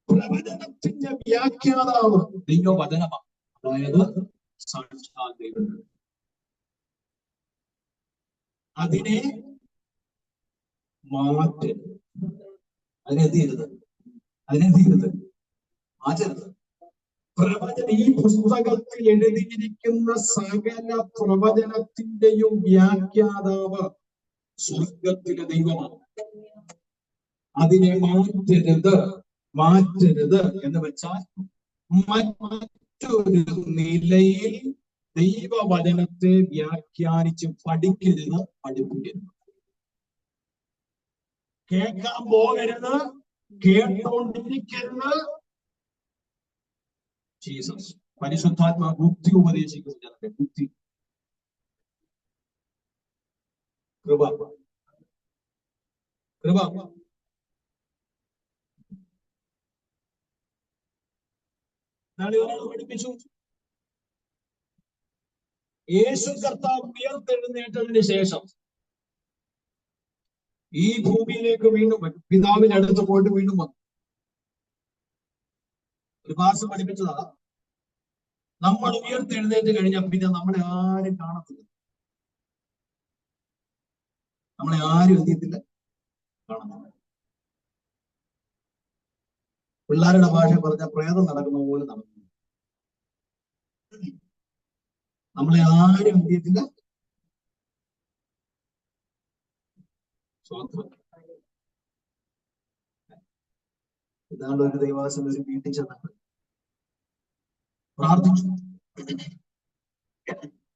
പ്രവചനത്തിന്റെ വ്യാഖ്യാതാവ് ദൈവവചനമാണ്. അതായത് സാക്ഷാൽ ദൈവം. അതിനെ മാറ്റരുത്, അതിനെന്ത് മാറ്റരുത്. പ്രവചന ഈ പുസ്തകത്തിൽ എഴുതിയിരിക്കുന്ന സകല പ്രവചനത്തിന്റെയും വ്യാഖ്യാതാവ് സ്വർഗത്തിലെ ദൈവമാണ്. അതിനെ മാറ്റരുത് എന്ന് വെച്ചാൽ മറ്റൊരു നിലയിൽ ദൈവവചനത്തെ വ്യാഖ്യാനിച്ച് പഠിപ്പിക്കരുത്. കേൾക്കാൻ പോകരുത്, കേട്ടോണ്ടിരിക്കരുത്. ജീസസ് പരിശുദ്ധാത്മാ ബുദ്ധി ഉപദേശിക്കുന്നു. ജനത്തെ ബുദ്ധി, കൃപ. നാളെ ഒരാൾ പഠിപ്പിച്ചു, യേശു കർത്താവ് ഉയർത്തെഴുന്നേറ്റതിന് ശേഷം ഈ ഭൂമിയിലേക്ക് വീണ്ടും പിതാവിന്റെ അടുത്ത് പോയിട്ട് വീണ്ടും വന്നു. ഒരു ഭാഷ പഠിപ്പിച്ചതാ, നമ്മൾ ഉയർത്തെഴുന്നേറ്റ് കഴിഞ്ഞാൽ പിന്നെ നമ്മളെ ആരും കാണത്തില്ല, നമ്മളെ ആരും എന്തിയത്തില്ല, കാണുന്നില്ല. പിള്ളേരുടെ ഭാഷ പറഞ്ഞ പ്രേതം നടക്കുന്ന പോലെ നടക്കുന്നു. നമ്മളെ ആരും എന്തിയത്തില്ല. സ്വന്തം ഇതാണ് ഒരു ദൈവാസം ഒരു വീട്ടിൽ ചെന്നപ്പോൾ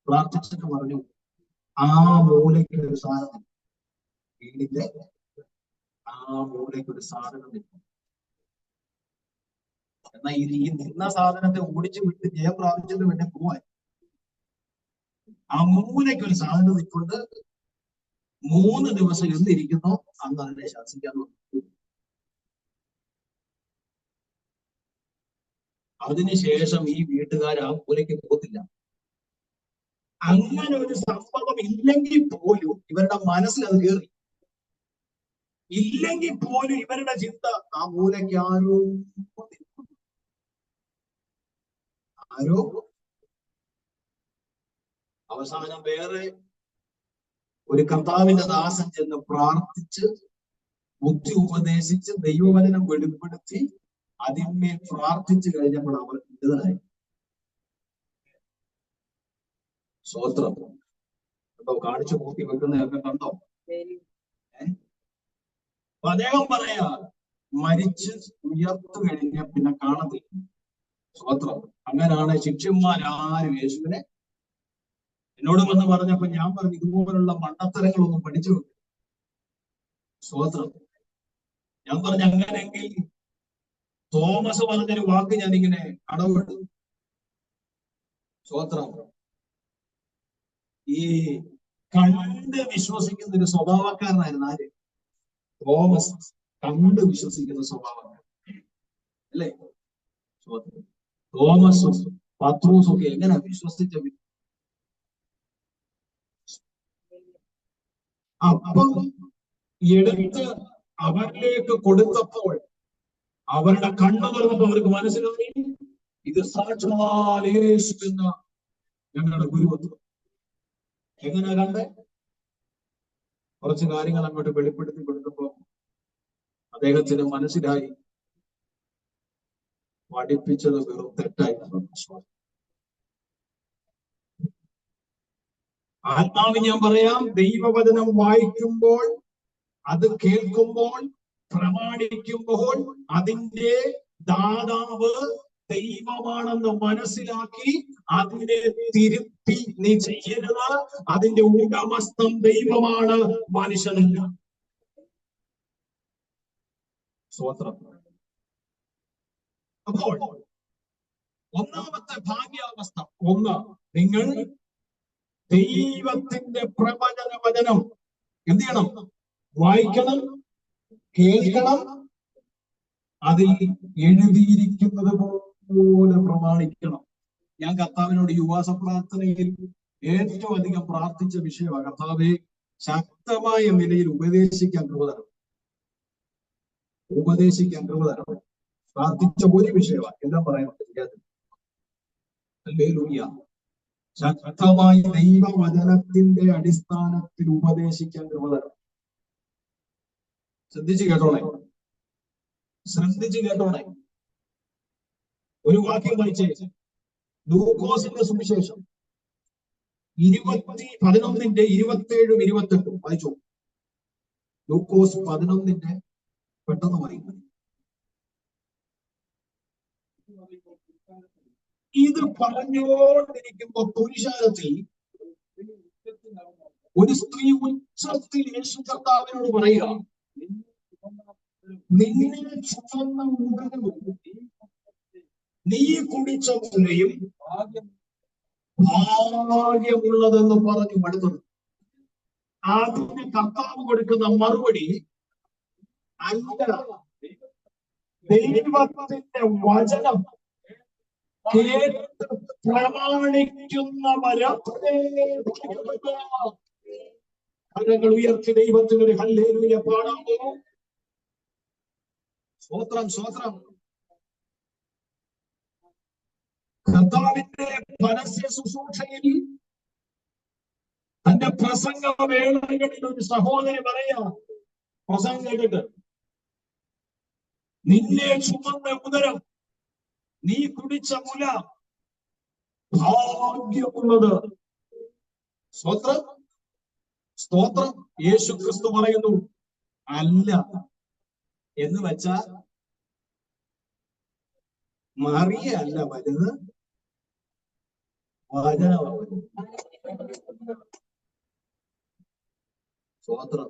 പ്രാർത്ഥിച്ചിട്ട് പറഞ്ഞു, ആ മൂലയ്ക്ക് ഒരു സാധനം, വീടിന്റെ ആ മൂലയ്ക്ക് ഒരു സാധനം നിൽക്കും. എന്നാൽ ഈ നിന്ന സാധനത്തെ ഓടിച്ചു വിട്ട് ജയം പ്രാപിച്ചത് വേണ്ടി പോവാൻ ആ മൂലയ്ക്ക് ഒരു സാധനം നിൽക്കൊണ്ട് 3 ദിവസം എന്നിരിക്കുന്നു. അന്ന് അതിനെ ശാസിക്കാൻ അതിനുശേഷം ഈ വീട്ടുകാർ ആ മൂലയ്ക്ക് പോകത്തില്ല. അങ്ങനെ ഒരു സംഭവം ഇല്ലെങ്കിൽ പോലും ഇവരുടെ മനസ്സിൽ അത് കയറി. ഇല്ലെങ്കിൽ പോലും ഇവരുടെ ചിന്ത ആ മൂലയ്ക്ക് ആരോ അവസാനം വേറെ ഒരു കർത്താവിന്റെ ദാസൻ ചെന്ന് പ്രാർത്ഥിച്ച് ബുദ്ധി ഉപദേശിച്ച് ദൈവവചനം വെളിപ്പെടുത്തി അതിന്മേൽ പ്രാർത്ഥിച്ചു കഴിഞ്ഞപ്പോൾ അവർ വിടുതലായി. സ്വോത്രം കണ്ടോ? കാണിച്ചു കൂട്ടി വെക്കുന്നതൊക്കെ കണ്ടോ? അദ്ദേഹം പറയാ മരിച്ച് ഉയർത്തു കഴിഞ്ഞ പിന്നെ കാണത്തില്ല. സ്വോത്രം. അങ്ങനാണ് ശിഷ്യന്മാരാരും യേശുവിനെ എന്നോട് വന്ന് പറഞ്ഞപ്പോ ഞാൻ പറഞ്ഞു, ഇതുപോലുള്ള മണ്ടത്തരങ്ങളൊന്നും പഠിച്ചു വെക്കും. സ്വോത്രം. ഞാൻ പറഞ്ഞു, അങ്ങനെയെങ്കിൽ തോമസ് പറഞ്ഞൊരു വാക്ക് ഞാനിങ്ങനെ അടവിട്ടു. സ്വോത്രം. ഈ കണ്ട് വിശ്വസിക്കുന്ന ഒരു സ്വഭാവക്കാരനായിരുന്നു ആര്? തോമസ്. കണ്ട് വിശ്വസിക്കുന്ന സ്വഭാവക്കാരൻ അല്ലേ? തോമസും പത്രോസും ഒക്കെ എങ്ങനെ വിശ്വസിച്ച? അപ്പം എടുത്ത് അവരിലേക്ക് കൊടുത്തപ്പോൾ അവരുടെ കണ്ണു തുറന്നപ്പോൾ അവർക്ക് മനസ്സിലായി ഇത് സാക്ഷാൽ യേശു എന്ന ഞങ്ങളുടെ ഗുരുവത്വം. എങ്ങനെ കണ്ടേ? കുറച്ച് കാര്യങ്ങൾ അങ്ങോട്ട് വെളിപ്പെടുത്തി കൊടുത്തപ്പോ അദ്ദേഹത്തിന് മനസ്സിലായി പഠിപ്പിച്ചത് വെറും തെറ്റായിരുന്നു. ആത്മാവ് ഞാൻ പറയാം, ദൈവവചനം വായിക്കുമ്പോൾ, അത് കേൾക്കുമ്പോൾ, പ്രമാണിക്കുമ്പോൾ അതിന്റെ ദാതാവ് ദൈവമാണെന്ന് മനസ്സിലാക്കി അതിനെ തിരുത്തി നീ ചെയ്യരുത്. അതിന്റെ ഉടമസ്ഥം ദൈവമാണ്, മനുഷ്യനല്ല. സ്വോത്രം. അപ്പോൾ ഒന്നാമത്തെ ഭാഗ്യാവസ്ഥ, ഒന്ന്, നിങ്ങൾ ദൈവത്തിന്റെ പ്രവചന വചനം എന്ത് ചെയ്യണം? വായിക്കണം, കേൾക്കണം, അതിൽ എഴുതിയിരിക്കുന്നത് പോലെ പ്രമാണിക്കണം. ഞാൻ കർത്താവിനോട് യുവാസ പ്രാർത്ഥനയിൽ ഏറ്റവും അധികം പ്രാർത്ഥിച്ച വിഷയമാണ്, കർത്താവെ ശക്തമായ നിലയിൽ ഉപദേശിക്കാൻ കൃപ തരണം, ഉപദേശിക്കാൻ കൃപ തരണം. പ്രാർത്ഥിച്ച ഒരു വിഷയമാണ്, എല്ലാം പറയുന്നുണ്ട്. ഹല്ലേലൂയ. ശക്തമായി ദൈവവചനത്തിന്റെ അടിസ്ഥാനത്തിൽ ഉപദേശിക്കാൻ കൃപ തരണം. ശ്രദ്ധിച്ചു കേട്ടോണേ, ശ്രദ്ധിച്ചു കേട്ടോണേ. ഒരു വാക്യം വായിച്ചേ. ലൂക്കോസിന്റെ സുവിശേഷം 11:27-28 വായിച്ചു. ലൂക്കോസ് 11 പെട്ടെന്ന് വായിക്കും. ഇത് പറഞ്ഞുകൊണ്ടിരിക്കുമ്പോ പുരുഷാരത്തിൽ ഒരു സ്ത്രീ ഉച്ചത്തിൽ യേശു കർത്താവിനോട് പറയുക, നിന്നെ ചുമന്ന ഉടലും നീ കുടിച്ച മുലയും ഭാഗ്യമുള്ളതെന്ന് പറഞ്ഞു മടുത്തത്. അതിന് കർത്താവ് കൊടുക്കുന്ന മറുപടി, അല്ല, ദൈവത്തിന്റെ വചനം കേട്ട് പ്രമാണിക്കുന്നവരെ കരങ്ങൾ ഉയർത്തി ദൈവത്തിനൊരു ഹല്ലേലൂയ പാടാമോ? സ്തോത്രം, സ്തോത്രം. കർത്താവിന്റെ പരസ്യ ശുശ്രൂഷയിൽ തന്റെ പ്രസംഗ വേളകളിൽ ഒരു സഹോദരി പറയാ, പ്രസംഗം കേട്ടിട്ട്, നിന്നെ ചുമന്ന ഉദരം നീ കുടിച്ച മുല ഭാഗ്യമുള്ളത്. സ്തോത്രം, സ്തോത്രം. യേശു ക്രിസ്തു പറയുന്നു, അല്ല എന്ന് വെച്ചാ മറിയ അല്ല വലുത്, വചനമാണ്. സ്വതന്ത്രം.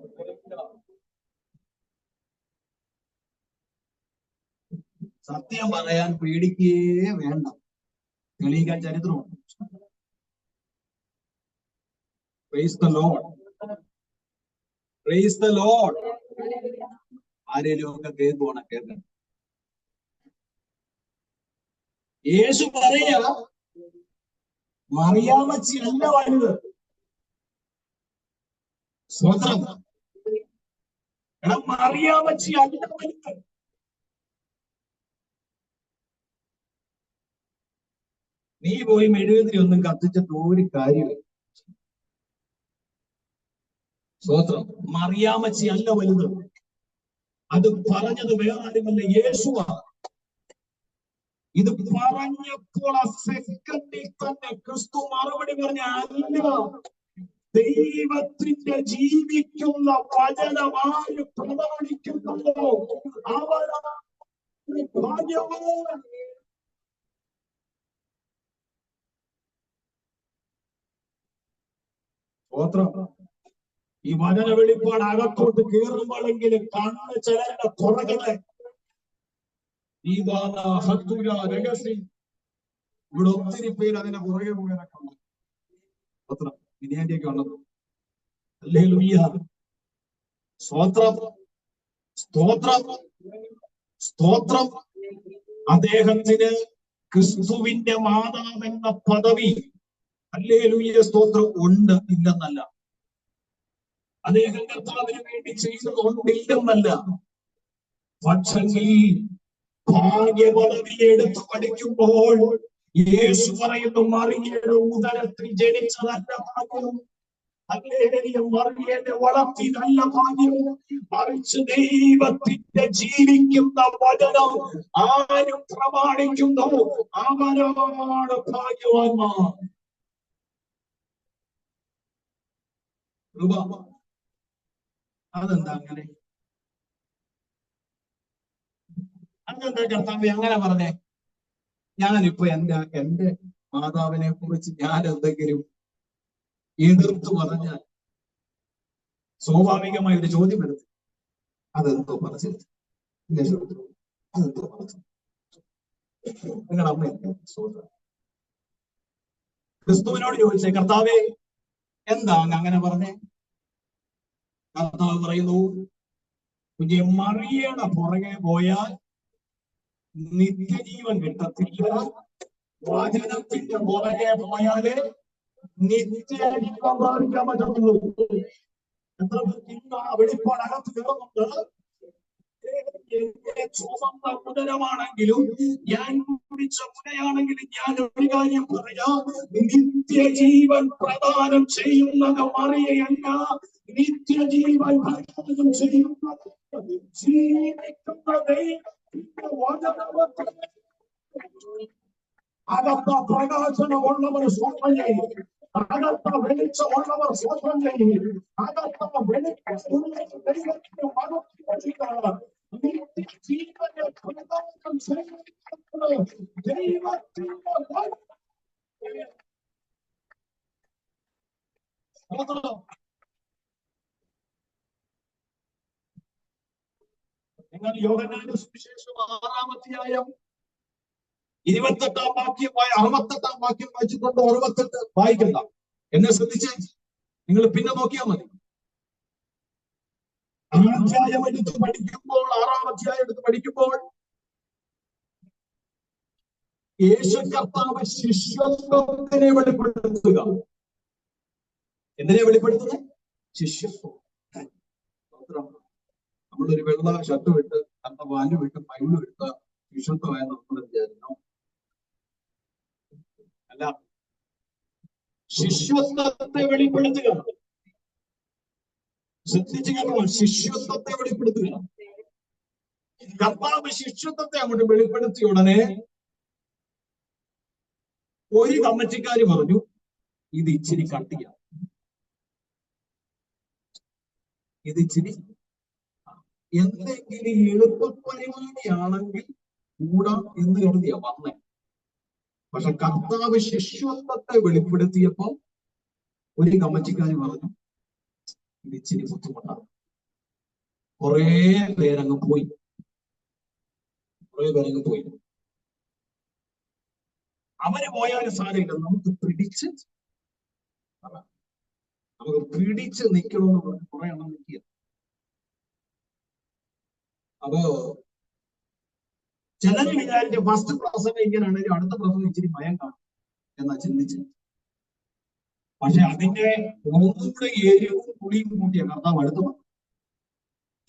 സത്യം പറയാൻ പേടിക്കുകയേ വേണ്ട, തെളിയിക്കാൻ ചരിത്രമുണ്ട്. Praise the Lord, praise the Lord. ആരേലും ഒക്കെ കേൾക്കുവാണ് കേൾക്കണം. യേശു പറയാ മറിയാമ്മച്ചി അല്ല വലുത്. സ്വതന്ത്രം. എടാ മറിയാമ്മച്ചി അല്ല വലുത്. നീ പോയി മെഴുകുതിരി ഒന്നും കത്തിച്ചിട്ട് ഒരു കാര്യമില്ല. സ്വതന്ത്രം. മറിയാമ്മച്ചി അല്ല വലുത്. അത് പറഞ്ഞത് വേറാരുമല്ല, യേശുവാണ്. ഇത് പറഞ്ഞപ്പോൾ ആ സെക്കൻഡിൽ തന്നെ ക്രിസ്തു മറുപടി പറഞ്ഞ അല്ല, ദൈവത്തിന്റെ ജീവിക്കുന്ന വചനമായി പ്രമാണിക്കുന്നുണ്ടോ അവരാണ് ഭാഗ്യവാൻ. സ്തോത്രം. ഈ വചന വെളിപ്പാട് അകത്തോട്ട് കയറുമ്പോഴെങ്കിലും കണ്ണ് ചിലരുടെ പുറകളെ രഹസ്യം ഇവിടെ ഒത്തിരി പേര് അതിനെ പുറകെ പോകാനൊക്കെ ഉണ്ട്. സ്തോത്രം. വിനയാന്റിയൊക്കെ ഉള്ളത്. ഹല്ലേലൂയ. സ്തോത്രം, സ്തോത്രം, സ്തോത്രം. അദ്ദേഹത്തിന് ക്രിസ്തുവിന്റെ മാതാവെന്ന പദവി, ഹല്ലേലൂയ, സ്തോത്രം, ഉണ്ട്, ഇല്ലെന്നല്ല. അദ്ദേഹം കർത്താവിന് വേണ്ടി ചെയ്തതുകൊണ്ടില്ലെന്നല്ല. പക്ഷെങ്കിൽ ഭാഗ്യപദവി എടുത്ത് പഠിക്കുമ്പോൾ യേശു പറയുന്നു, മറിയയുടെ ഉദരത്തിൽ ജനിച്ചതല്ല ഭാഗ്യം, മറിയയുടെ വളർത്തിയതല്ല ഭാഗ്യം, മറിച്ച് ദൈവത്തിന്റെ ജീവിക്കുന്ന വചനം ആരും പ്രമാണിക്കുന്നു അവരാണ് ഭാഗ്യവാന്മാർ. അതെന്താ അങ്ങനെ? അതെന്താ കർത്താവേ അങ്ങനെ പറഞ്ഞേ? ഞാനിപ്പോ എന്റെ മാതാവിനെ കുറിച്ച് ഞാൻ എന്തെങ്കിലും എതിർത്ത് പറഞ്ഞാൽ സ്വാഭാവികമായ ഒരു ചോദ്യം എടുത്ത് അതെന്തോ പറഞ്ഞത്, അതെന്തോ പറഞ്ഞു. നിങ്ങളുടെ അമ്മ ക്രിസ്തുവിനോട് ചോദിച്ചേ, കർത്താവേ എന്താ അങ്ങനെ പറഞ്ഞേ? കർത്താവ് പറയുന്നു, മറിയയുടെ പുറകെ പോയാൽ നിത്യജീവൻ കിട്ടത്തില്ല, വചനത്തിന്റെ പുറകെ പോയാല് നിത്യജീവൻ പ്രാപിക്കാൻ പറ്റത്തുള്ളൂ. എത്ര വെളിപ്പാട് അകത്ത് കയറുന്നുണ്ട്. ചുവന്ന ഉദരമാണെങ്കിലും ഞാൻ കുടിച്ച മുനയാണെങ്കിലും ഞാൻ ഒരു കാര്യം പറയാം, നിത്യജീവൻ പ്രദാനം ചെയ്യുന്നത് മറിയയല്ല, നിത്യജീവൻ പ്രദാനം ചെയ്യുന്നത് ജീവിക്കുന്ന ദൈവത്തിന്റെ വചനത്തിൽ അകത്ത പ്രകാശനമുള്ളവർ സ്വന്തം ചെയ്യും, അകത്ത വെളിച്ചമുള്ളവർ സ്വന്തം ചെയ്യും, അകത്ത വെളിച്ചമുള്ള ദൈവത്തിന്റെ മതത്തിലാണ് നിത്യജീവനെ പ്രദാനം ചെയ്യുന്നത് ദൈവത്തിന്റെ നിങ്ങൾ യോഹന്നാന്റെ സുവിശേഷം 6-ാം അധ്യായം 28-ാം വാക്യം 68-ാം വാക്യം വായിച്ചിട്ടുണ്ട്. 68 വായിക്കണ്ട, എന്നെ ശ്രദ്ധിച്ചേ, നിങ്ങൾ പിന്നെ നോക്കിയാൽ മതി. അധ്യായം എടുത്ത് പഠിക്കുമ്പോൾ, 6-ാം അധ്യായം എടുത്ത് പഠിക്കുമ്പോൾ യേശു കർത്താവ് ശിഷ്യത്വത്തിനെ വെളിപ്പെടുത്തുക. എന്തിനെ വെളിപ്പെടുത്തുന്നത്? ശിഷ്യത്വം. നമ്മളൊരു വെള്ള ഷർട്ട് വിട്ട് കണ്ട വാല് വിട്ട് ബൈബിൾ വിട്ട് ശിഷ്യത്വമായ നമ്മൾ വിചാരിക്കണം. അല്ല, ശിഷ്യത്വത്തെ വെളിപ്പെടുത്തുക. ശ്രദ്ധിച്ചു കേട്ടോ, ശിഷ്യത്വത്തെ വെളിപ്പെടുത്തുക. കർത്താവ് ശിഷ്യത്വത്തെ അങ്ങോട്ട് വെളിപ്പെടുത്തിയ ഉടനെ ഒരു കമ്മിറ്റിക്കാര് പറഞ്ഞു, ഇത് ഇച്ചിരി കട്ടിയാണ്, ഇത് ഇച്ചിരി എന്തെങ്കിലും എളുപ്പപരിപാടിയാണെങ്കിൽ കൂടാം എന്ന് കരുതിയാ വന്നേ. പക്ഷെ കർത്താവ് ശിഷ്യത്വത്തെ വെളിപ്പെടുത്തിയപ്പോ ഒരു കമ്മിറ്റിക്കാർ പറഞ്ഞു ഇത് ഇച്ചിരി ബുദ്ധിമുട്ടാണ്. കുറേ പേരങ്ങ് പോയി. അവര് പോയാലും സാരമില്ല, നമുക്ക് പിടിച്ച് നിൽക്കണമെന്ന് പറഞ്ഞ് കുറെ എണ്ണം നിൽക്കുക. അപ്പോ ചിലര് വിചാരിച്ച ഫസ്റ്റ് പ്രസംഗം ഇങ്ങനെയാണെങ്കിലും അടുത്ത പ്രസംഗം ഇച്ചിരി ഭയം കാണും എന്നാ ചിന്തിച്ച്. പക്ഷെ അതിന്റെ ഒന്നുകൂടെ എരിവും പുളിയും കൂട്ടിയ കർത്താവ് അടുത്ത്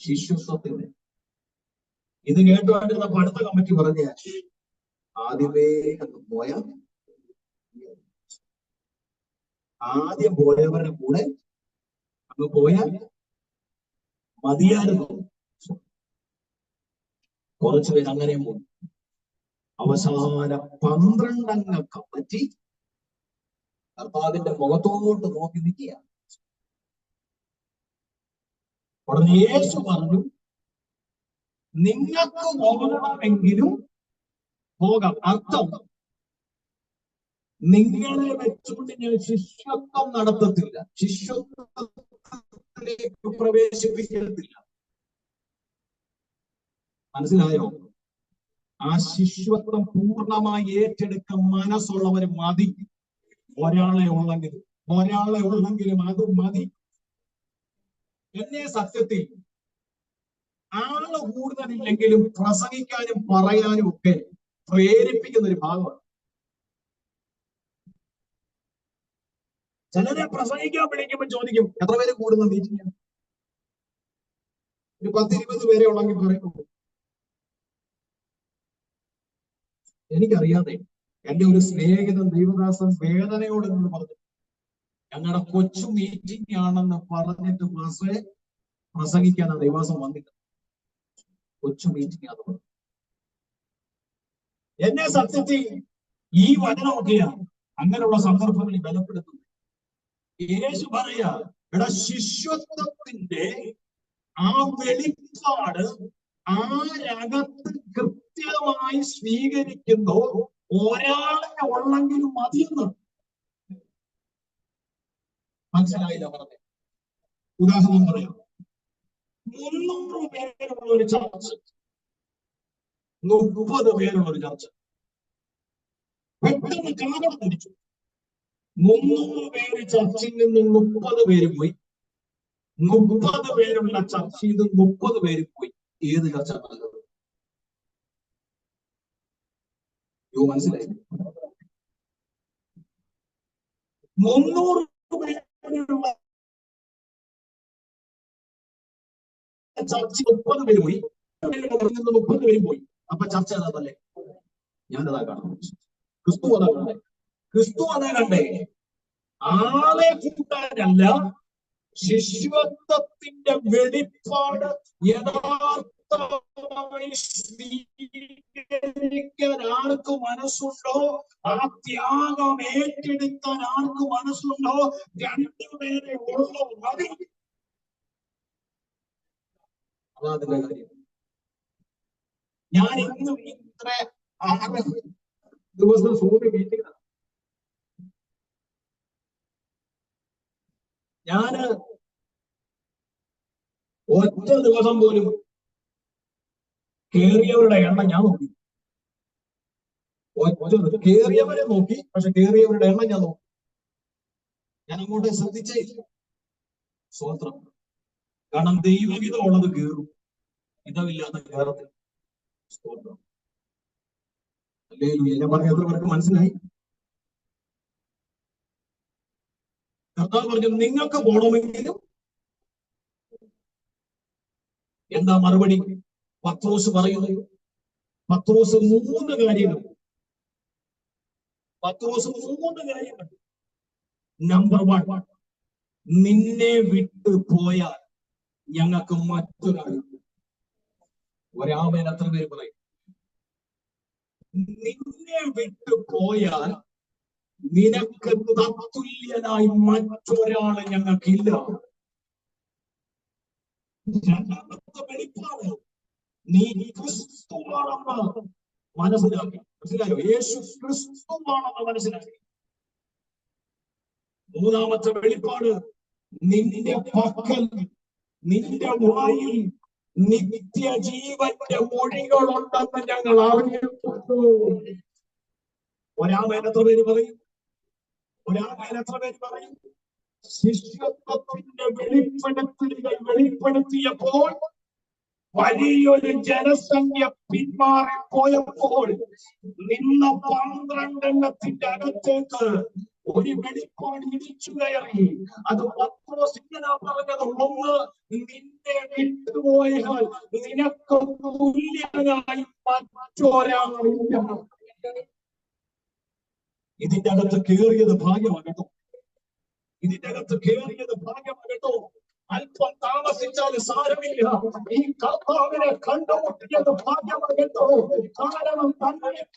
ശിഷ്യത്വത്തിന്റെ ഇത് കേട്ടുകൊണ്ടിരുന്നപ്പോ അടുത്ത കമ്മിറ്റി പറഞ്ഞ ആദ്യമേ അങ്ങ് പോയാൽ ആദ്യം പോയവരുടെ കൂടെ അങ്ങ് പോയാൽ മതിയായിരുന്നു. കുറച്ചുപേര് അങ്ങനെ പോയി. അവസാന 12 അംഗ കമ്മിറ്റി കർത്താവിന്റെ മുഖത്തോട്ട് നോക്കി നിൽക്കുക. ഉടനെ യേശു പറഞ്ഞു, നിങ്ങൾക്ക് പോകണമെങ്കിലും പോകാം. അർത്ഥം, നിങ്ങളെ വെച്ചുകൊണ്ട് ഞാൻ ശിഷ്യത്വം നടത്തത്തില്ല, ശിഷ്യത്വത്തിലേക്ക് പ്രവേശിപ്പിക്കത്തില്ല. മനസ്സിലായോ? ആ ശിഷ്യത്വം പൂർണ്ണമായി ഏറ്റെടുക്കാൻ മനസ്സുള്ളവർ മതി. ഒരാളെ ഉള്ളെങ്കിലും അത് മതി. എന്നെ സത്യത്തിൽ ആള് കൂടുതലില്ലെങ്കിലും പ്രസംഗിക്കാനും പറയാനും ഒക്കെ പ്രേരിപ്പിക്കുന്ന ഒരു ഭാഗമാണ്. ചിലരെ പ്രസംഗിക്കാൻ വിളിക്കുമ്പോൾ ചോദിക്കും എത്ര പേര് കൂടുന്ന മീറ്റിംഗ്? ഒരു 10-20 പേരെ ഉള്ളെങ്കിൽ പറയുന്നു. എനിക്കറിയാതെ എന്റെ ഒരു സ്നേഹിതൻ ദൈവദാസൻ വേദനയോട് എന്ന് പറഞ്ഞു, ഞങ്ങളുടെ കൊച്ചു മീറ്റിംഗ് ആണെന്ന് പറഞ്ഞിട്ട് പ്രസംഗിക്കാൻ ആ ദൈവാസം വന്നില്ല. കൊച്ചു മീറ്റിംഗ് ആണ് പറഞ്ഞു. എന്നെ സത്യത്തിൽ ഈ വചനമൊക്കെയാണ് അങ്ങനെയുള്ള സന്ദർഭങ്ങളിൽ ബലപ്പെടുത്തുന്നത്. യേശു പറയാ, എടാ ശിഷ്യത്വത്തിന്റെ ആ വെളിപ്പാട് ആരകത്ത് കൃത്യമായി സ്വീകരിക്കുന്നോ ഒരാളെ ഉള്ളെങ്കിലും മതിയെന്ന്. മനസ്സിലായില്ല പറഞ്ഞത്? ഉദാഹരണം പറയാം. 300 പേരുള്ള ഒരു ചർച്ച്, 30 പേരുള്ള ഒരു ചർച്ച്. പെട്ടെന്ന് കാലം തിരിച്ചു. 300 പേര് ചർച്ചിൽ നിന്നും 30 പേര് പോയി. 30 പേരുള്ള ചർച്ചിൽ നിന്ന് 30 പേര് പോയി. ഏത് ചർച്ചാണ് നല്ലത്? മനസ്സിലായി? 300 പേരുള്ള ചർച്ച 30 പേര് പോയി. 30 പേര് പോയി. അപ്പൊ ചർച്ച ഏതാണല്ലേ? ഞാനതാ കാണുന്നു. ക്രിസ്തു അതാ കണ്ടേ. ആളെ കൂട്ടാനല്ല, ശിഷ്യത്വത്തിന്റെ വെളിപ്പാട് യഥാർത്ഥമായി സ്വീകരിക്കാൻ ആർക്ക് മനസ്സുണ്ടോ, ആ ത്യാഗം ഏറ്റെടുക്കാൻ ആർക്ക് മനസ്സുണ്ടോ, 2 പേരെ ഉള്ള മതി. അതാതിന്റെ കാര്യം. ഞാൻ ഇന്നും ഇത്ര 6 ദിവസം സൂര്യ മീറ്റിംഗ് ഞാന് ഒറ്റ ദിവസം പോലും കേറിയവരുടെ എണ്ണം ഞാൻ നോക്കി. കേറിയവരെ നോക്കി, പക്ഷെ കേറിയവരുടെ എണ്ണം ഞാൻ നോക്കി. ഞാൻ അങ്ങോട്ട് ശ്രദ്ധിച്ചേ. സ്വതന്ത്രം. കാരണം ദൈവഹിതം ഉള്ളത് കേറും, ഹിതമില്ലാത്ത കേരളത്തിൽ. സ്തോത്രം. ഹല്ലേലൂയ. ഞാൻ പറഞ്ഞ എത്ര പേർക്ക് മനസ്സിലായി? കർത്താവ് പറഞ്ഞു നിങ്ങൾക്ക് പോകണമെങ്കിലും. എന്താ മറുപടി? പത്രോസ് പറയുന്നു. പത്രോസ് 3 കാര്യങ്ങൾ. നമ്പർ 1, നിന്നെ വിട്ടു പോയാൽ ഞങ്ങൾക്ക് മറ്റൊരാൾ. ഒരാമേൻ എത്ര പേര് പറയും? നിന്നെ വിട്ടു പോയാൽ നിനക്ക് തത്തുല്യനായി മറ്റൊരാളെ ഞങ്ങൾക്കില്ല. രണ്ടാമത്തെ വെളിപ്പാട് നീ ക്രിസ്തുവാണെന്ന് മനസ്സിലാക്കി. മനസ്സിലായോ? യേശു ക്രിസ്തുവാണെന്ന് മനസ്സിലാക്കി. മൂന്നാമത്തെ വെളിപ്പാട് നിന്റെ പക്കൽ, നിന്റെ വായിൽ നിത്യജീവന്റെ മൊഴികളുണ്ടെന്ന് ഞങ്ങൾ അറിയപ്പെട്ടു. ഒരാമേൻ എത്ര പേര് പറയും? ഒരാമേൻ എത്ര പേര് പറയും? ശിഷ്യത്വത്തിന്റെ വെളിപ്പെടുത്തലുകൾ വെളിപ്പെടുത്തിയപ്പോൾ വലിയൊരു ജനസംഖ്യ പിന്മാറിപ്പോയപ്പോൾ നിന്ന 12 എണ്ണത്തിന്റെ അകത്തേക്ക് ഒരു വെളിപ്പാട് ഇടിച്ചു കയറി. അത് പത്രോസ് ഇങ്ങനെ പറഞ്ഞത്, ഒന്ന്, നിന്നെ വിട്ടുപോയാൽ നിനക്ക് തുല്യനായി മറ്റൊരാളില്ല. ഇതിന്റെ അകത്ത് കയറിയത് ഭാഗ്യമാണ് കേട്ടോ. ഇതിന്റെ അകത്ത് കയറിയത് ഭാഗ്യമാണ് കേട്ടോ. അല്പം താമസിച്ചാൽ സാരമില്ല. ഈ കർത്താവിനെ കണ്ടുമുട്ടിയത് ഭാഗ്യമാണ് കേട്ടോ. കാരണം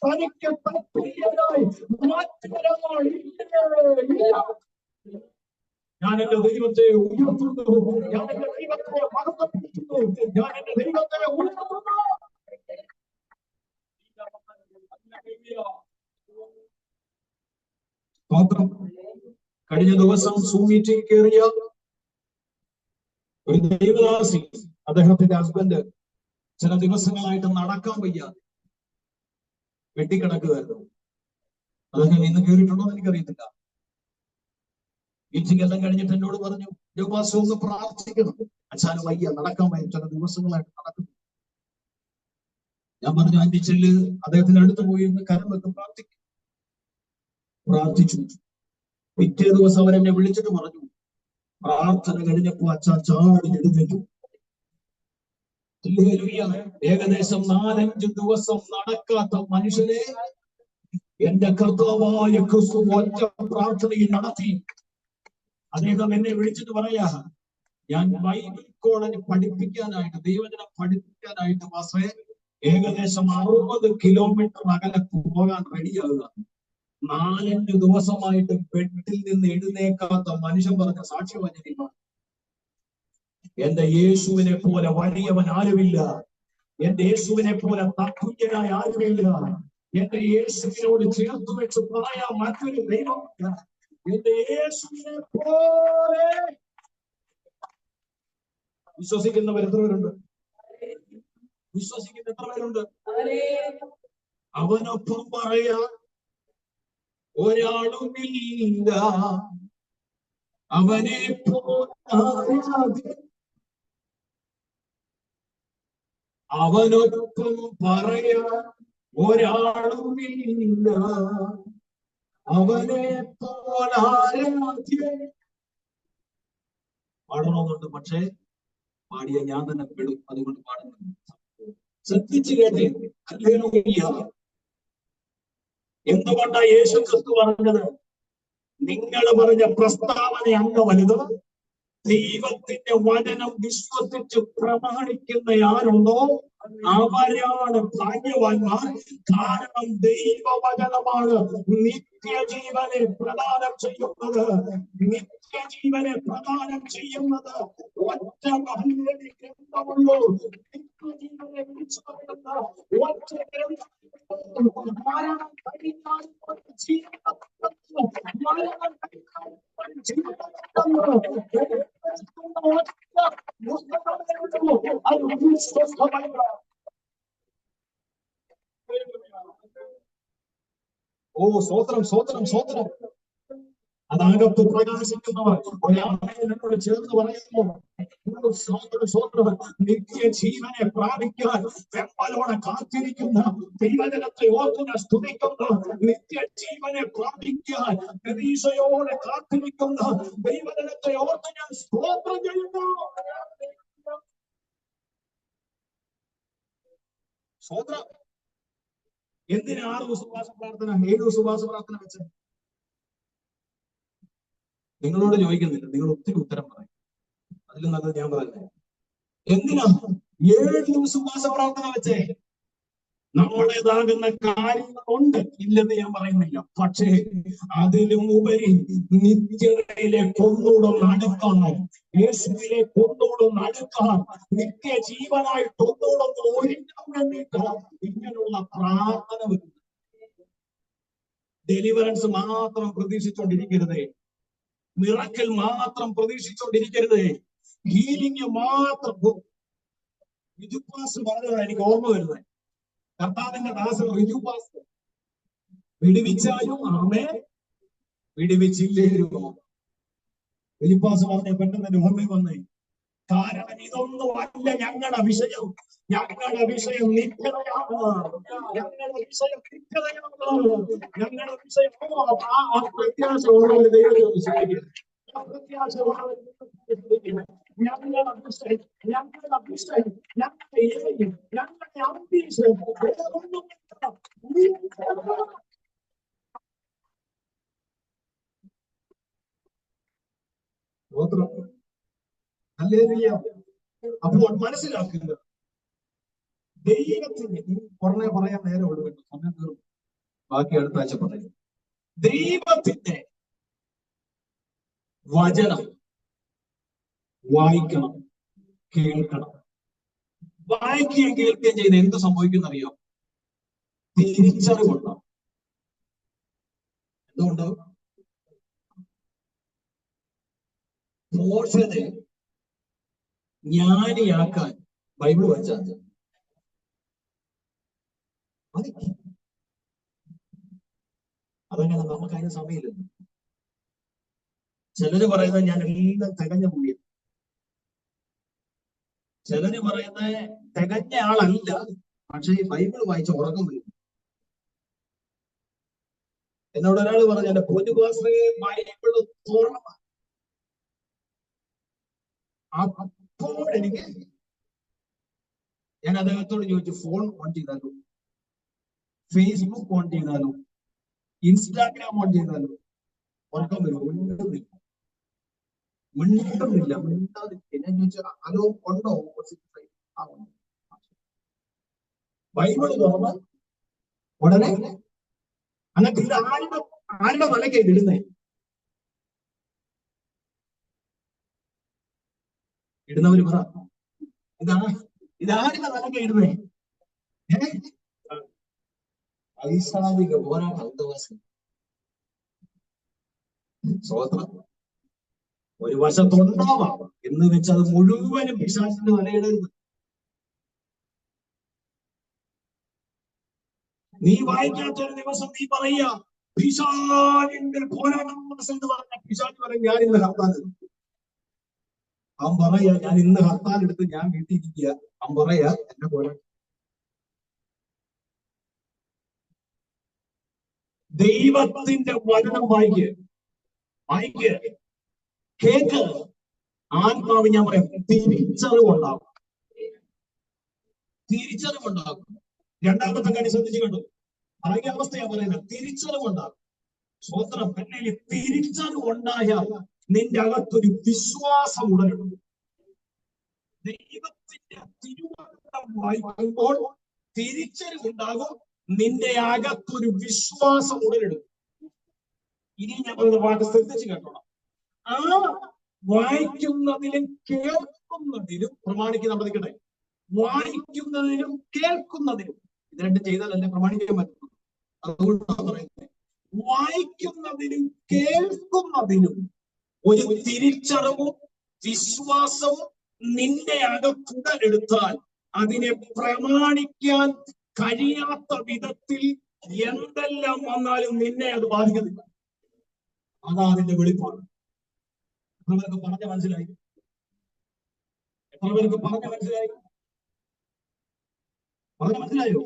തനിക്ക് തൃപ്തിയായി മറ്റൊരാളില്ല. ഞാൻ എന്റെ ദൈവത്തെ ഉയർത്തുന്നു, ഞാൻ എന്റെ ദൈവത്തെ മഹത്വപ്പെടുത്തുന്നു, ഞാൻ എന്റെ ദൈവത്തെ ഉയർത്തുന്നു. കഴിഞ്ഞ ദിവസം സൂം മീറ്റിംഗ് കയറിയ ഒരു ദൈവദാസി, അദ്ദേഹത്തിന്റെ ഹസ്ബൻഡ് ചില ദിവസങ്ങളായിട്ട് നടക്കാൻ വയ്യാതെ വെട്ടിക്കിടക്കുകയായിരുന്നു. അദ്ദേഹം ഇന്ന് കയറിയിട്ടുണ്ടോ എന്ന് എനിക്കറിയത്തില്ല. മീറ്റിംഗ് എല്ലാം കഴിഞ്ഞിട്ട് എന്നോട് പറഞ്ഞു, ജോബാസ് ഒന്ന് പ്രാർത്ഥിക്കണം, അച്ഛന് വയ്യ, നടക്കാൻ വയ്യ, ചില ദിവസങ്ങളായിട്ട് നടക്കുന്നു. ഞാൻ പറഞ്ഞു, ആന്റി ചെല്ല്, അദ്ദേഹത്തിന്റെ അടുത്ത് പോയി ഒന്ന് കരം വെക്കും, പ്രാർത്ഥിച്ചു. പിറ്റേ ദിവസം അവരെന്നെ വിളിച്ചിട്ട് പറഞ്ഞു, പ്രാർത്ഥന കഴിഞ്ഞപ്പോ അച്ഛാ ചാടി എഴുന്നേറ്റു. ഏകദേശം 4-5 ദിവസം നടക്കാത്ത മനുഷ്യനെ എന്റെ കർത്താവായ ക്രിസ്തു ഒറ്റ പ്രാർത്ഥനയിൽ നടത്തി. അദ്ദേഹം എന്നെ വിളിച്ചിട്ട് പറയാ, ഞാൻ ബൈബിൾ കോളേജ് പഠിപ്പിക്കാനായിട്ട്, ദൈവജനം പഠിപ്പിക്കാനായിട്ട് മാസേ ഏകദേശം 60 കിലോമീറ്റർ അകലെ പോകാൻ റെഡിയാകുക. 4-5 ദിവസമായിട്ട് ബെഡിൽ നിന്ന് എഴുന്നേക്കാത്ത മനുഷ്യൻ പറഞ്ഞ സാക്ഷ്യവചനമാണ്, എന്റെ യേശുവിനെ പോലെ വലിയവൻ ആരുമില്ല, എന്റെ യേശുവിനെ പോലെ തത്തുല്യനായ ആരുമില്ല, എന്റെ യേശുവിനോട് ചേർത്ത് വെച്ച് പറയാൻ മറ്റൊരു ദൈവമില്ല, എന്റെ യേശുവിനെ പോലെ. വിശ്വസിക്കുന്നവർ എത്ര പേരുണ്ട്? വിശ്വസിക്കുന്ന എത്ര പേരുണ്ട്? അവനൊപ്പം പറയാ ഒരാളുമില്ല, അവനെ അവനൊപ്പം പറയാ ഒരാളുമില്ല, അവനെ പോലാരാധ്യൻ. പാടണമെന്നുണ്ട്, പക്ഷേ പാടിയ ഞാൻ തന്നെ പെടും, അതുകൊണ്ട് പാടുന്നു. ശ്രദ്ധിച്ചു കേട്ടേ. ഹല്ലേലൂയ. എന്തുകൊണ്ടാ യേശു ക്രിസ്തു പറഞ്ഞത്? നിങ്ങൾ പറഞ്ഞ പ്രസ്താവന അങ്ങ് വലുത്, ദൈവത്തിന്റെ വചനം വിശ്വസിച്ച് പ്രമാണിക്കുന്ന ആരുണ്ടോ അവരാണ് ഭാഗ്യവാന്മാർ. കാരണം ദൈവവചനമാണ് നിത്യജീവനെ പ്രദാനം ചെയ്യുന്നത്. നിത്യജീവനെ പ്രദാനം ചെയ്യുന്നത് ഒറ്റ ഗ്രന്ഥമുള്ളൂ. നിത്യജീവനെ വിളിച്ചു പറയുന്ന ഒറ്റ ഗ്രന്ഥം. മരണം കഴിഞ്ഞാൽ ജീവിതം, മരണം കഴിഞ്ഞാൽ ജീവിതം. ഓ സ്വോത്രം സ്വോത്രം സ്വോത്രം. അതകത്ത് പ്രകാശിക്കുന്നവർ ഒരാളോട് ചേർന്ന് പറയുന്നു, സ്വോത്രം. നിത്യജീവനെ പ്രാപിക്കാൻ വെമ്പലോടെ കാത്തിരിക്കുന്ന, ദൈവജനത്തെ ഓർക്കുന്ന, സ്തുതിക്കുന്ന, നിത്യജീവനെ പ്രാപിക്കാൻ പ്രതീക്ഷയോടെ കാത്തിരിക്കുന്ന ദൈവജനത്തെ ഓർത്ത് ഞാൻ സ്തോത്രം ചെയ്യുന്നു. സ്വോത്രം. എന്തിനാ 6 ഉപവാസ പ്രാർത്ഥന, 7 ഉപവാസ പ്രാർത്ഥന വെച്ച്? നിങ്ങളോട് ചോദിക്കുന്നില്ല, നിങ്ങൾ ഒത്തിരി ഉത്തരം പറയും, അതിലും നല്ലത് ഞാൻ പറയുന്നത്. എന്തിനാ 7 ഉപവാസ പ്രാർത്ഥന വെച്ചേ? നമ്മുടേതാകുന്ന കാര്യങ്ങളുണ്ട്, ഇല്ലെന്ന് ഞാൻ പറയുന്നില്ല. പക്ഷേ അതിലും ഉപരി നിത്യതയിലേക്ക് ഒന്നുകൂടെ അടുക്കണം, യേശുവിലേക്ക് ഒന്നുകൂടെ അടുക്കണം, നിത്യജീവനായിട്ട് ഒന്നുകൂടെ ഒരുക്കാൻ വേണ്ടിയിട്ട് ഇങ്ങനെയുള്ള പ്രാർത്ഥന വരുന്നു. ഡെലിവറൻസ് മാത്രം പ്രതീക്ഷിച്ചുകൊണ്ടിരിക്കരുതേ, മിറക്കിൾ മാത്രം പ്രതീക്ഷിച്ചുകൊണ്ടിരിക്കരുതേ, ഹീലിംഗ് മാത്രം. റിജു പാസ്റ്റർ പറഞ്ഞതാണ് എനിക്ക് ഓർമ്മ വരുന്നത്. കർത്താവിന്റെ ദാസൻ റിജു പാസ്റ്റർ, വിടുവിച്ചാലും ആമേ, വിടുവിച്ചില്ലേരുമോ. റിജു പാസ്റ്റർ പറഞ്ഞ പെട്ടെന്ന് എന്റെ ഓർമ്മ വന്നേ. കാരണം ഇതൊന്നും അല്ല ഞങ്ങളുടെ വിഷയം. ഞങ്ങളുടെ വിഷയം നിത്യതയാണ്. ഞങ്ങളുടെ വിഷയം നിത്യതയാണ്. ഞങ്ങളുടെ വിഷയം ആ പ്രത്യാശയുള്ള ഒരു ദൈവത്തെ വിശ്വസിക്കുന്നു. ആ പ്രത്യാശയുള്ള ഞങ്ങളുടെ വിഷയം, ഞങ്ങളുടെ വിഷയം, ഞങ്ങളുടെ ഏകയും, ഞങ്ങളുടെ അംബീഷൻ അപ്പോൾ മനസ്സിലാക്കുക, ദൈവത്തിന് പുറമെ പറയാൻ നേരം ഉള്ളു കേട്ടോ, സമയം തീർന്നു, ബാക്കി അടുത്ത ആഴ്ച പറയും. ദൈവത്തിന്റെ വചനം വായിക്കണം, കേൾക്കണം. വായിക്കുകയും കേൾക്കുകയും ചെയ്ത് എന്ത് സംഭവിക്കുന്നറിയോ? തിരിച്ചറിവുണ്ടാവും. എന്തുകൊണ്ട്? മോശനെ ജ്ഞാനിയാക്കാൻ ബൈബിൾ വായിച്ചാൽ മതി. അതങ്ങനെ നമുക്ക് അതിന് സമയമില്ല. ചിലര് പറയുന്നത് ഞാൻ എല്ലാം തികഞ്ഞ പുള്ളിയാണ്, ചിലര് പറയുന്നത് തികഞ്ഞ ആളല്ല, പക്ഷെ ഈ ബൈബിൾ വായിച്ച ഉറക്കം വരും. എന്നോട് ഒരാൾ പറഞ്ഞു, എന്റെ പൊതുവാസേ ബൈബിൾ തുറന്ന. അപ്പോൾ എനിക്ക്, ഞാൻ അദ്ദേഹത്തോട് ചോദിച്ചു, ഫോൺ ഓൺ ചെയ്താലോ, ഫേസ്ബുക്ക് ഓൺ ചെയ്താലോ, ഇൻസ്റ്റാഗ്രാം ഓൺ ചെയ്താലോ ഉറക്കം വരും? മിണ്ടുന്നില്ല. ഞാൻ ചോദിച്ചു, ഹലോ ഉണ്ടോ? ബൈബിൾ തുറന്ന് ഉടനെ. എന്നിട്ട് ഇത് ആരുടെ തലയ്ക്ക് ഇടുന്നേ? ഇടുന്നവര് പറ, ഇതാരുടെ തലയ്ക്ക് ഇടുന്നേ? ഐശാചിക പോരാട്ട അന്തവാസം. സ്വതന്ത്രം ഒരു വശത്തുണ്ടാവാം എന്ന് വെച്ച് അത് മുഴുവനും പിശാചിന്റെ തലയിടരുത്. നീ വായിക്കാത്തൊരു ദിവസം നീ പറയുക, പിശാചിന്റെ പോരാട്ടം എന്ന് പറഞ്ഞ പിശാച് പറയും, ഞാൻ ഇന്ന് ഹർത്താൽ എടുത്തു. അവൻ പറയാ, ഞാൻ ഇന്ന് ഹർത്താൽ എടുത്ത് ഞാൻ വീട്ടിലിരിക്കുക. അവൻ പറയാ, എന്നെ പോരാട്ടം. ദൈവത്തിന്റെ വചനം വായിക്ക്, കേക്ക്. ആത്മാവ് ഞാൻ പറയാം, തിരിച്ചറിവുണ്ടാകും. രണ്ടാമത്തെ കാര്യം ശ്രദ്ധിച്ചു കണ്ടു, ഭാഗ്യാവസ്ഥയാ പറയുന്നത്, തിരിച്ചറിവുണ്ടാകും. സ്വതന്ത്രം തന്നെ. തിരിച്ചറിവുണ്ടായാൽ നിന്റെ അകത്തൊരു വിശ്വാസം ഉടലെടുക്കും. ദൈവത്തിന്റെ തിരുവചനം വായിക്കുമ്പോൾ തിരിച്ചറിവുണ്ടാകും, നിന്റെ അകത്തൊരു വിശ്വാസം ഉടലെടുക്കും. ഇനി ഞാൻ പറയുന്ന വാക്ക് ശ്രദ്ധിച്ചു കേട്ടോണം. ആ വായിക്കുന്നതിലും കേൾക്കുന്നതിലും പ്രമാണിക്കാൻ പഠിക്കട്ടെ. വായിക്കുന്നതിനും കേൾക്കുന്നതിനും, ഇത് രണ്ടും ചെയ്താലല്ലേ പ്രമാണിക്കാൻ പറ്റുള്ളൂ. അതുകൊണ്ടാണ് പറയുന്നത്, വായിക്കുന്നതിനും കേൾക്കുന്നതിനും ഒരു തിരിച്ചറിവും വിശ്വാസവും നിന്റെ അകത്തുടലെടുത്താൽ അതിനെ പ്രമാണിക്കാൻ കഴിയാത്ത വിധത്തിൽ എന്തെല്ലാം വന്നാലും നിന്നെ അത് ബാധിക്കുന്നില്ല. അതാ അതിന്റെ വെളിപ്പാട്. എത്ര പേർക്ക് പറഞ്ഞ മനസ്സിലായി? പറഞ്ഞ മനസ്സിലായോ?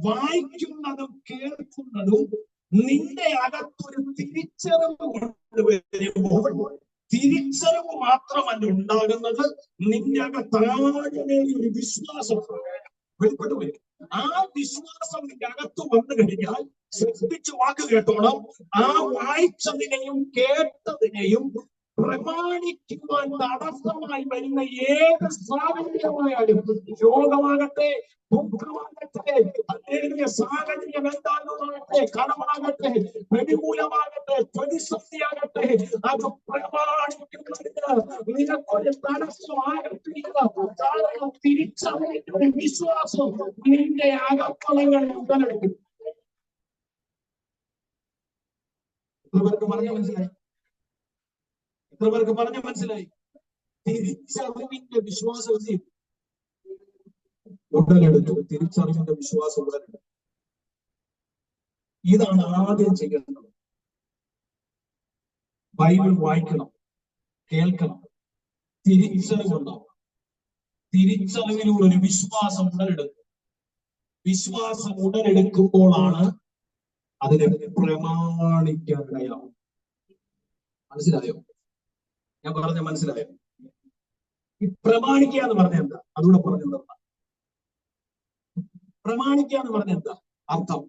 വായിക്കുന്നതും കേൾക്കുന്നതും നിന്റെ അകത്തൊരു തിരിച്ചറിവ് കൊണ്ടുവരുമ്പോൾ, തിരിച്ചറിവ് മാത്രമല്ല ഉണ്ടാകുന്നത്, നിന്റെ അകത്താഴമേ ഒരു വിശ്വാസം വെളിപ്പെട്ടു വരും. ആ വിശ്വാസം നിന്റെ അകത്ത് വന്നു കഴിഞ്ഞാൽ, ശ്രദ്ധിച്ച് വാക്ക് കേട്ടോണം, ആ വായിച്ചതിനെയും കേട്ടതിനെയും പ്രമാണിക്കുവാൻ തടസ്സമായി വരുന്ന ഏത് സാഹചര്യമായാലും, രോഗമാകട്ടെ, ദുഃഖമാകട്ടെ, അല്ലെങ്കിൽ സാഹചര്യം എന്താകുമാകട്ടെ, കടമാകട്ടെ, പ്രതികൂലമാകട്ടെ, പ്രതിസന്ധിയാകട്ടെ, അത് പ്രമാണിക്കുന്നതിന് നിനക്കൊരു തടസ്സമാകത്തില്ല. കാരണം തിരിച്ചറിഞ്ഞൊരു വിശ്വാസം നിന്റെ അകത്തളങ്ങളിൽ ഉടലെടുക്കും. പറഞ്ഞു മനസ്സിലായി? എത്ര പേർക്ക് പറഞ്ഞു മനസ്സിലായി? തിരിച്ചറിവിന്റെ വിശ്വാസം ഉടലെടുത്തു. തിരിച്ചറിവിന്റെ വിശ്വാസം ഉടലെടുത്തു. ഇതാണ് ആദ്യം ചെയ്യേണ്ടത്. ബൈബിൾ വായിക്കണം, കേൾക്കണം, തിരിച്ചറിവുണ്ടാവും. തിരിച്ചറിവിലൂടെ ഒരു വിശ്വാസം ഉടലെടുക്കും. വിശ്വാസം ഉടലെടുക്കുമ്പോഴാണ് അതിനെ പ്രമാണിക്കാൻ കഴിയാവും. മനസ്സിലായോ? ഞാൻ പറഞ്ഞ മനസ്സിലായോ? ഈ പ്രമാണിക്കുക എന്ന് പറഞ്ഞ എന്താ? അതുകൂടെ പറഞ്ഞെന്താ? പ്രമാണിക്കുക എന്ന് പറഞ്ഞ എന്താ അർത്ഥം?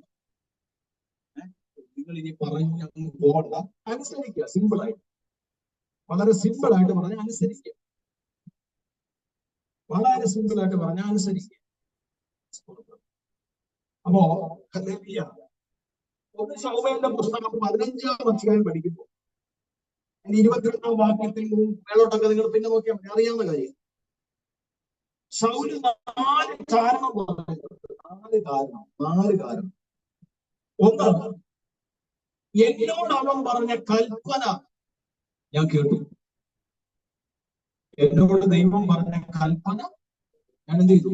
നിങ്ങൾ ഇനി പറഞ്ഞ് അങ്ങ് പോകണ്ട, അനുസരിക്കുക. സിമ്പിളായിട്ട്, വളരെ സിമ്പിളായിട്ട് പറഞ്ഞ അനുസരിക്കുക. വളരെ സിമ്പിളായിട്ട് പറഞ്ഞ അനുസരിക്കുക. അപ്പോ ഒന്ന് ശൗവേലിന്റെ പുസ്തകം 15-ാം അധ്യായം പഠിക്കുമ്പോൾ 22-ാം വാക്യത്തിൽ മേലോട്ടൊക്കെ നിങ്ങൾ പിന്നെ നോക്കിയാൽ അറിയാവുന്ന കാര്യം. ശൗല് 4 കാരണം പറഞ്ഞിട്ടുണ്ട്. 4 കാരണം. ഒന്ന്, എന്നോട് അവൻ പറഞ്ഞ കൽപ്പന ഞാൻ കേട്ടു. എന്നോട് ദൈവം പറഞ്ഞ കൽപ്പന ഞാൻ എന്ത് ചെയ്തു?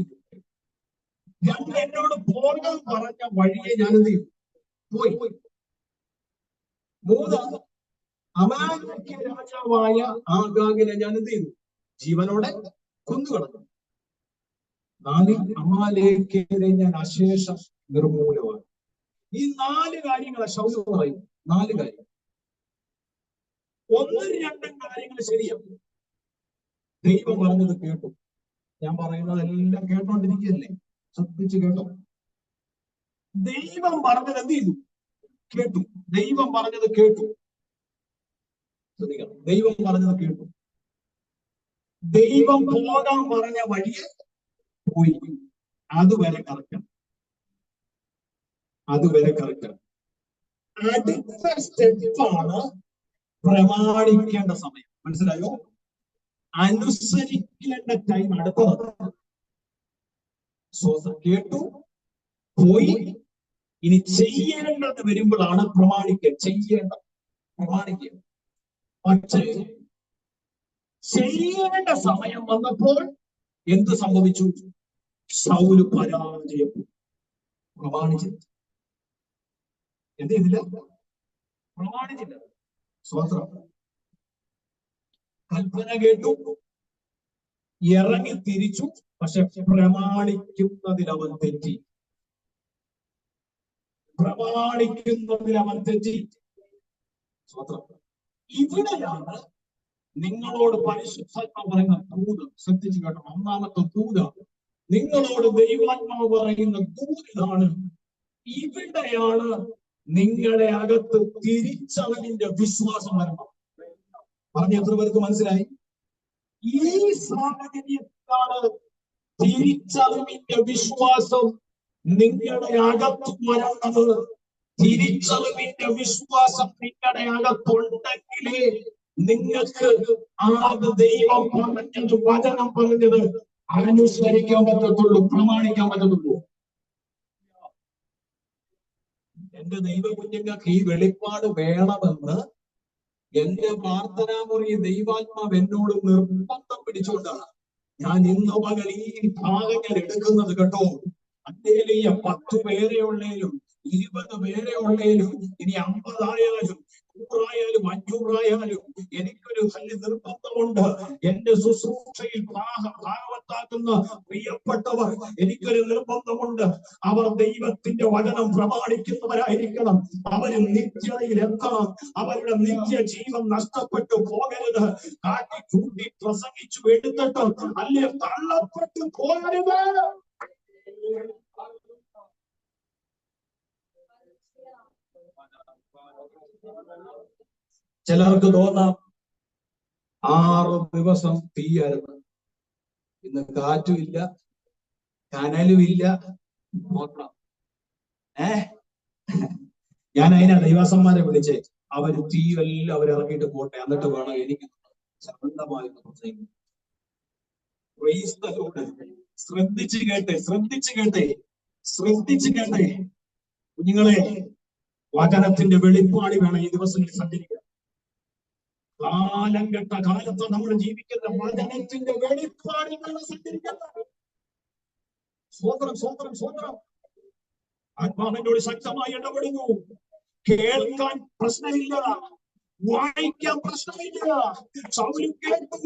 2, എന്നോട് പോകാൻ പറഞ്ഞ വഴിയെ ഞാൻ എന്ത് ചെയ്തു? പോയി. 3, അമാലേക്യ രാജാവായ ആഗാഗിനെ ഞാൻ എന്ത് ചെയ്തു? ജീവനോടെ കൊന്നുകളഞ്ഞു. 4, അമാലേക്യരെ ഞാൻ അശേഷം നിർമൂലമാണ്. ഈ 4 കാര്യങ്ങളെ ശൗല് പറയും. 4 കാര്യം. 1, 2 കാര്യങ്ങൾ ശരിയാണ്. ദൈവം പറഞ്ഞത് കേട്ടു. ഞാൻ പറയുന്നതെല്ലാം കേട്ടോണ്ടിരിക്കുകയല്ലേ? ശ്രദ്ധിച്ച് കേട്ടോ. ദൈവം പറഞ്ഞത് എന്ത് ചെയ്തു? കേട്ടു. ദൈവം പറഞ്ഞത് കേട്ടു. ശ്രദ്ധിക്കണം. ദൈവം പറഞ്ഞത് കേട്ടു. ദൈവം പോകാൻ പറഞ്ഞ വഴിയെ പോയി. അതുവരെ കറക്കണം. അടുത്ത സ്റ്റെപ്പാണ് പ്രമാണിക്കേണ്ട സമയം. മനസ്സിലായോ? അനുസരിക്കേണ്ട ടൈം അടുത്തത്. കേട്ടു, പോയി. ഇനി ചെയ്യേണ്ടത് വരുമ്പോഴാണ് പ്രമാണിക്കുക. പക്ഷേ ചെയ്യേണ്ട സമയം വന്നപ്പോൾ എന്ത് സംഭവിച്ചു? ശൗല് പരാജയപ്പെട്ടു. പ്രമാണിച്ചില്ല. എന്ത് ചെയ്തില്ല? പ്രമാണിച്ചില്ല. സ്വതന്ത്രം. കൽപ്പന കേട്ടു, ഇറങ്ങി തിരിച്ചു. പക്ഷെ പ്രമാണിക്കുന്നതിൽ അവൻ തെറ്റി. സ്വതന്ത്രം. ഇവിടെയാണ് നിങ്ങളോട് പരിശുദ്ധാത്മാവ് പറയുന്ന ദൂത്. ശ്രദ്ധിച്ചു കേട്ടോ. 1-ാമത്തെ ദൂത് നിങ്ങളോട് ദൈവാത്മാവ് പറയുന്ന ദൂത് ഇതാണ്. ഇവിടെയാണ് നിങ്ങളുടെ അകത്ത് തിരിച്ചറിവിന്റെ വിശ്വാസം വരണം. പറഞ്ഞ എത്ര പേർക്ക് മനസ്സിലായി? ഈ സാഹചര്യത്തിലാണ് തിരിച്ചറിവിന്റെ വിശ്വാസം നിങ്ങളുടെ അകത്ത് വരേണ്ടത്. തിരിച്ചറിവിന്റെ വിശ്വാസം നിങ്ങളുടെ അകത്തുണ്ടെങ്കിലേ നിങ്ങൾക്ക് ആദ്യ ദൈവം പറഞ്ഞത്, വചനം പറഞ്ഞത് അനുസരിക്കാൻ പറ്റത്തുള്ളൂ, പ്രമാണിക്കാൻ പറ്റത്തുള്ളൂ. എന്റെ ദൈവ കുഞ്ഞുങ്ങൾക്ക് ഈ വെളിപ്പാട് വേണമെന്ന് എന്റെ പ്രാർത്ഥനാ മുറി ദൈവാത്മാവ് എന്നോട് നിർബന്ധം പിടിച്ചുകൊണ്ടാണ് ഞാൻ ഇന്ന് പകൽ ഈ ഭാഗം ഞാൻ എടുക്കുന്നത് കേട്ടോ. അല്ലേലൂയ. 10 പേരെ ഉള്ളേലും 20 പേരെ ഉള്ളേലും ഇനി 50 ആയാലും 100 ആയാലും 500 ആയാലും എനിക്കൊരു വലിയ നിർബന്ധമുണ്ട്. എന്റെ ശുശ്രൂഷയിൽ ഭാഗവത്താക്കുന്ന പ്രിയപ്പെട്ടവർ, എനിക്കൊരു നിർബന്ധമുണ്ട്. അവർ ദൈവത്തിന്റെ വചനം പ്രമാണിക്കുന്നവരായിരിക്കണം. അവര് നിത്യതയിൽ എത്തണം. അവരുടെ നിത്യജീവൻ നഷ്ടപ്പെട്ടു പോകരുത്. കാട്ടിക്കൂട്ടി പ്രസംഗിച്ചു എടുത്തിട്ട് അല്ലെ തള്ളപ്പെട്ടു പോകരുത്. ചിലർക്ക് തോന്നാം 6 ദിവസം തീയായിരുന്നു. ഇന്ന് കാറ്റും ഇല്ല, കനലും ഇല്ല. നോക്കണം. ഞാൻ അതിനാ ദൈവാസന്മാരെ വിളിച്ചേ, അവര് തീയെല്ലാം അവരിറക്കിയിട്ട് പോട്ടെ, എന്നിട്ട് വേണം എനിക്ക് ശാന്തമായി പ്രസംഗിക്കാൻ. ശ്രദ്ധിച്ചു കേട്ടെ, ശ്രദ്ധിച്ചു കേട്ടെ, ശ്രദ്ധിച്ചു കേട്ടെ കുഞ്ഞുങ്ങളെ. വചനത്തിന്റെ വെളിപ്പാടി വേണം ഈ ദിവസങ്ങളിൽ സഞ്ചരിക്കാൻ. കാലം കെട്ട കാലത്ത് നമ്മൾ ജീവിക്കുന്ന വചനത്തിന്റെ വെളിപ്പാടി വേണം സഞ്ചരിക്കുന്നത്. സ്വതന്ത്രം സ്വതന്ത്രം സ്വതന്ത്രം. ആത്മാവിനോട് ശക്തമായി ഇടപെടുന്നു. കേൾക്കാൻ പ്രശ്നമില്ല, വായിക്കാൻ പ്രശ്നമില്ല. സൗല് കേട്ടു,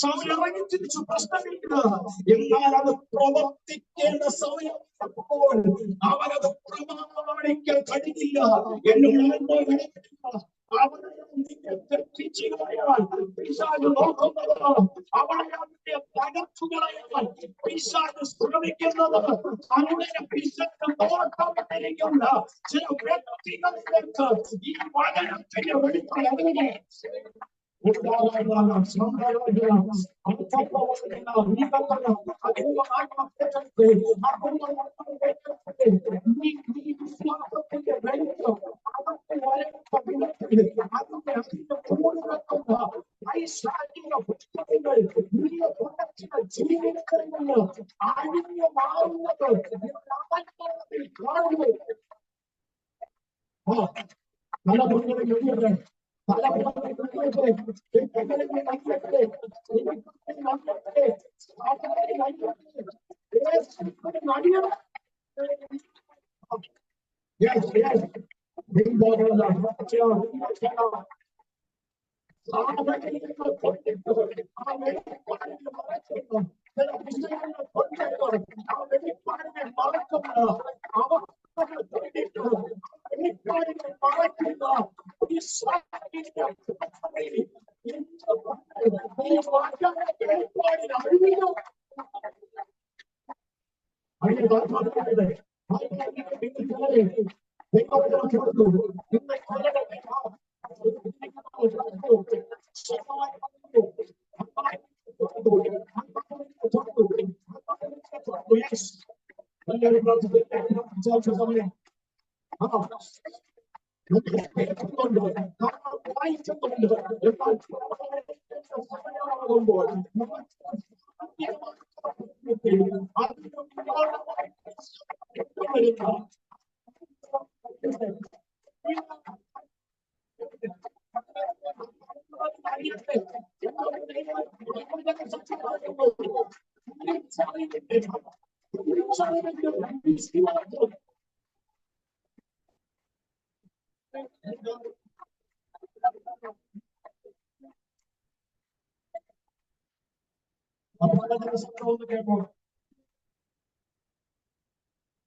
സൗല് ഇറങ്ങി തിരിച്ചു, പ്രശ്നമില്ല. എന്നാൽ അത് പ്രവർത്തിക്കേണ്ട സമയം അവനത് പ്രമാണിക്കാൻ കഴിഞ്ഞില്ല. എന്നോട് അവനെ തെറ്റിച്ചു കളയാൻ പിശാച് നോക്കുന്നത്, അവളെ തകർത്തുകളയാൻ പിശാച് ശ്രമിക്കുന്നത്, അവനെ പിശാച് നോക്കാതിരിക്കുന്ന ചില വ്യക്തികളിലേക്ക് ഈ വചനത്തിന്റെ വെളിപ്പെടുത്തലിനെ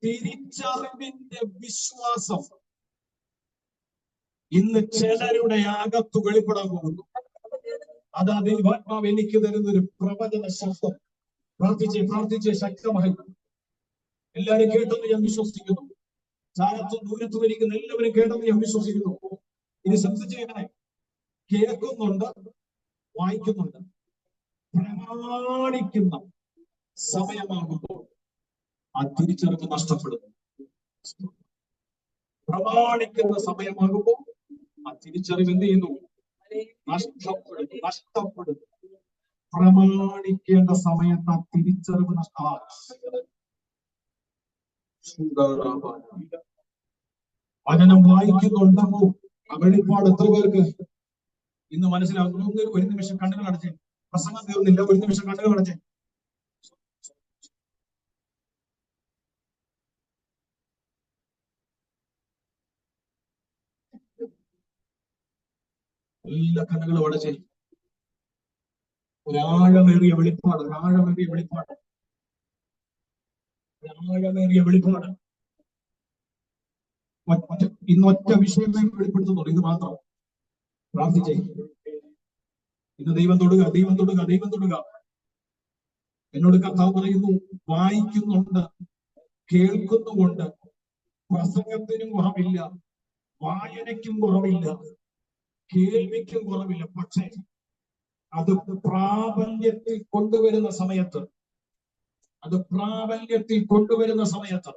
തിരിച്ചറിവിന്റെ വിശ്വാസം ഇന്ന് ചിലരുടെ അകത്ത് വെളിപ്പെടാൻ പോകുന്നു. അത് ദൈവാത്മാവ് എനിക്ക് തരുന്നൊരു പ്രവചന ശബ്ദം. പ്രാർത്ഥിച്ച് പ്രാർത്ഥിച്ച് ശക്തമായി എല്ലാവരും കേട്ടെന്ന് ഞാൻ വിശ്വസിക്കുന്നു. ചാരത്തും ദൂരത്തും ഇരിക്കുന്ന എല്ലാവരും കേട്ടെന്ന് ഞാൻ വിശ്വസിക്കുന്നു. ഇനി ശ്രദ്ധിച്ച് കേൾക്കണേ. കേൾക്കുന്നുണ്ട്, വായിക്കുന്നുണ്ട്. പ്രമാണിക്കുന്ന സമയമാകുമ്പോൾ ആ തിരിച്ചറിവ് നഷ്ടപ്പെടുന്നു. പ്രമാണിക്കുന്ന സമയമാകുമ്പോൾ ആ തിരിച്ചറിവ് എന്ത് ചെയ്യുന്നു? നഷ്ടപ്പെടുന്നു. പ്രമാണിക്കേണ്ട സമയത്ത് ആ തിരിച്ചറിവ് വചനം വായിക്കുന്നുണ്ടെന്നോ ആ വെളിപ്പാട് എത്ര പേർക്ക് ഇന്ന് മനസ്സിലാകുന്നു? ഒരു നിമിഷം കണ്ണുകൾ അടച്ചേ. പ്രസംഗം തീർന്നില്ല, ഒരു നിമിഷം കണ്ണുകൾ അടച്ചേ. എല്ലാ കണ്ണുകളും അടച്ചേ. ഒരാഴമേറിയ വെളിപ്പാട്, ഒരാഴമേറിയ വെളിപ്പാട്, ഒരാഴമേറിയ വെളിപ്പാട്. ഇന്നൊറ്റ വിഷയമേ വെളിപ്പെടുത്തുന്നുള്ളൂ. ഇത് മാത്രം പ്രാർത്ഥിച്ചേ. ഇന്ന് ദൈവം തൊടുക, ദൈവം തൊടുക, ദൈവം തൊടുക. എന്നോട് കർത്താവ് പറയുന്നു, വായിക്കുന്നുണ്ട്, കേൾക്കുന്നുമുണ്ട്. പ്രസംഗത്തിനും കുറവില്ല, വായനയ്ക്കും കുറവില്ല, കേൾവിക്കും കുറവില്ല. പക്ഷേ അത് പ്രാബല്യത്തിൽ കൊണ്ടുവരുന്ന സമയത്ത്, അത് പ്രാബല്യത്തിൽ കൊണ്ടുവരുന്ന സമയത്ത്,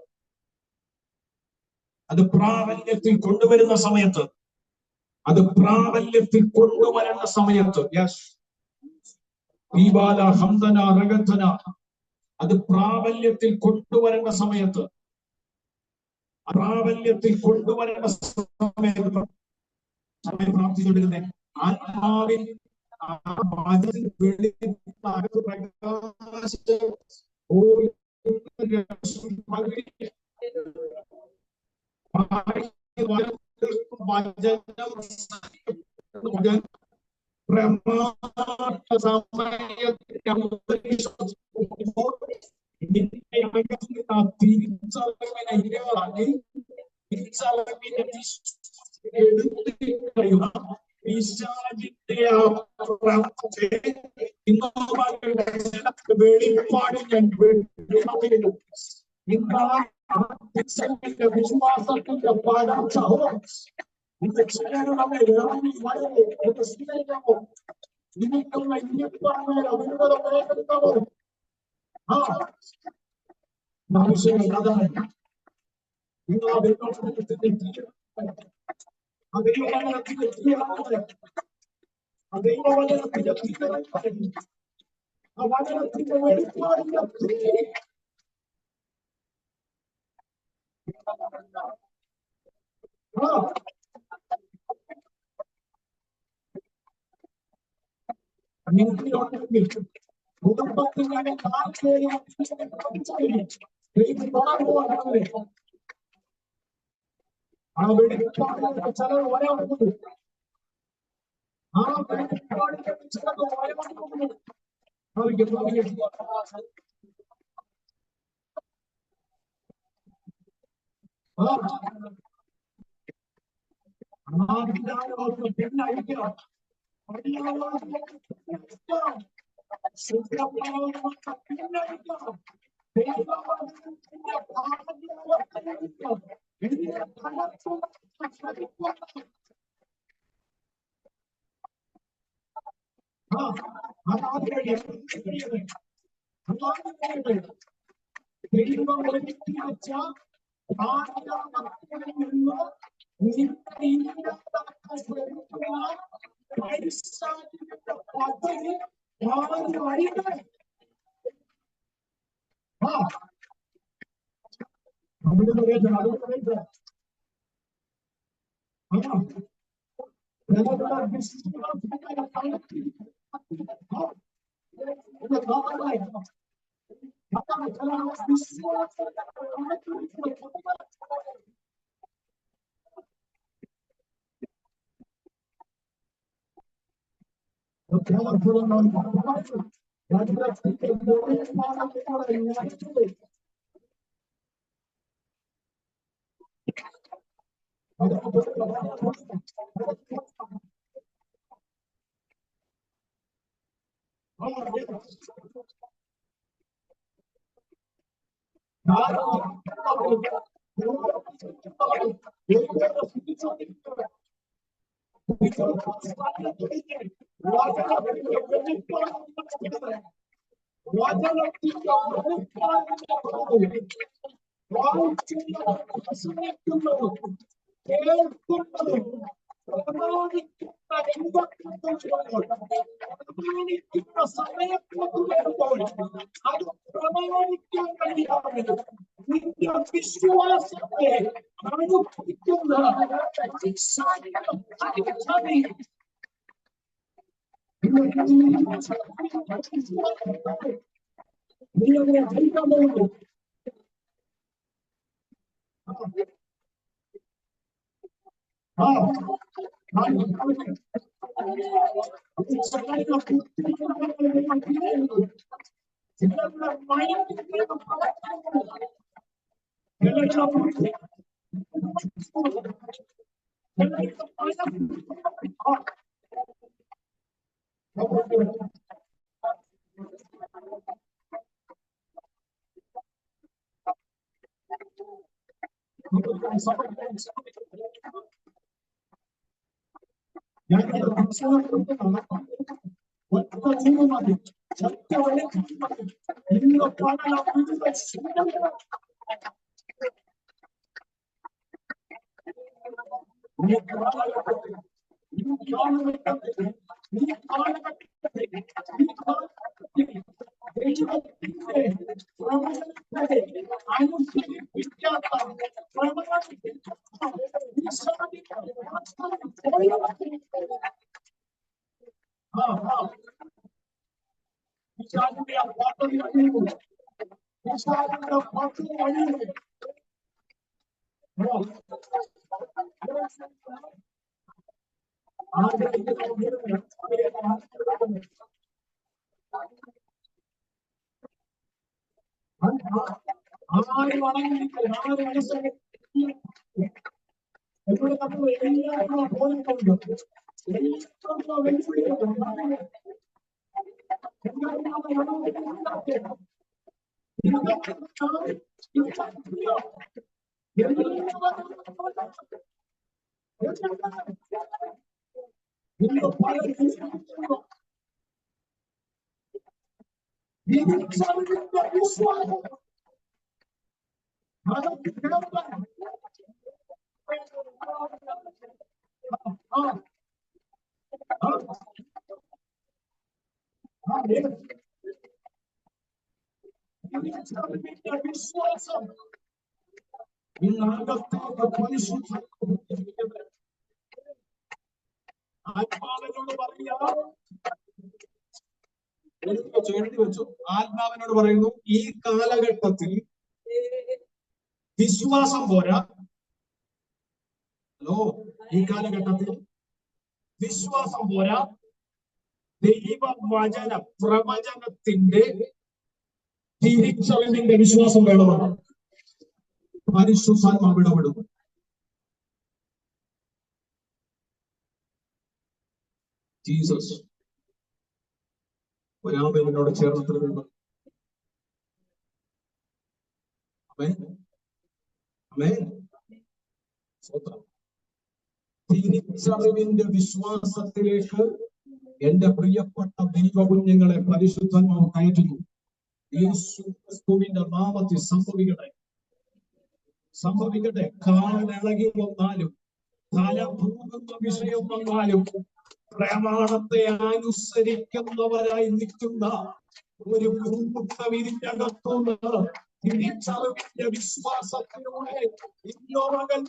അത് പ്രാബല്യത്തിൽ കൊണ്ടുവരുന്ന സമയത്ത്, അത് പ്രാബല്യത്തിൽ കൊണ്ടുവരേണ്ട സമയത്ത്, യെസ്, അത് പ്രാബല്യത്തിൽ കൊണ്ടുവരേണ്ട സമയത്ത്, പ്രാബല്യത്തിൽ കൊണ്ടുവരേണ്ട സമയത്ത് പ്രാർത്ഥിച്ചുകൊണ്ടിരുന്നേ. ആത്മാവിൽ വിശ്വാസത്തിന്റെ പാടാവും ആത്മാവിനോട് പറയുന്നു, ഈ കാലഘട്ടത്തിൽ വിശ്വാസം പോരാ. ഹലോ, ഈ കാലഘട്ടത്തിൽ വിശ്വാസം പോരാ, ദൈവവചന പ്രവചനത്തിന്റെ തിരിച്ചറിവിന്റെ വിശ്വാസം വേണമെന്ന് പരിശുദ്ധാത്മാവ് ഇടപെടുന്നു. ജീസസ് ഒരാമയോട് ചേർന്ന് തിരിച്ചറിവിന്റെ വിശ്വാസത്തിലേക്ക് എന്റെ പ്രിയപ്പെട്ട ദൈവകുഞ്ഞുങ്ങളെ പരിശുദ്ധാത്മാവ് കയറ്റുന്നു. യേശുക്രിസ്തുവിന്റെ നാമത്തിൽ സംഭവിക്കട്ടെ. കാലിളകി വന്നാലും, തല പൂകുന്ന വിഷയം വന്നാലും, പ്രമാണത്തെ അനുസരിക്കുന്നവരായി നിൽക്കുന്ന ഒരു കൂട്ടം ഇതിന്റെ അകത്തുനിന്ന് തിരിച്ചറിവിന്റെ വിശ്വാസത്തിലൂടെ ഇന്നോവകൾ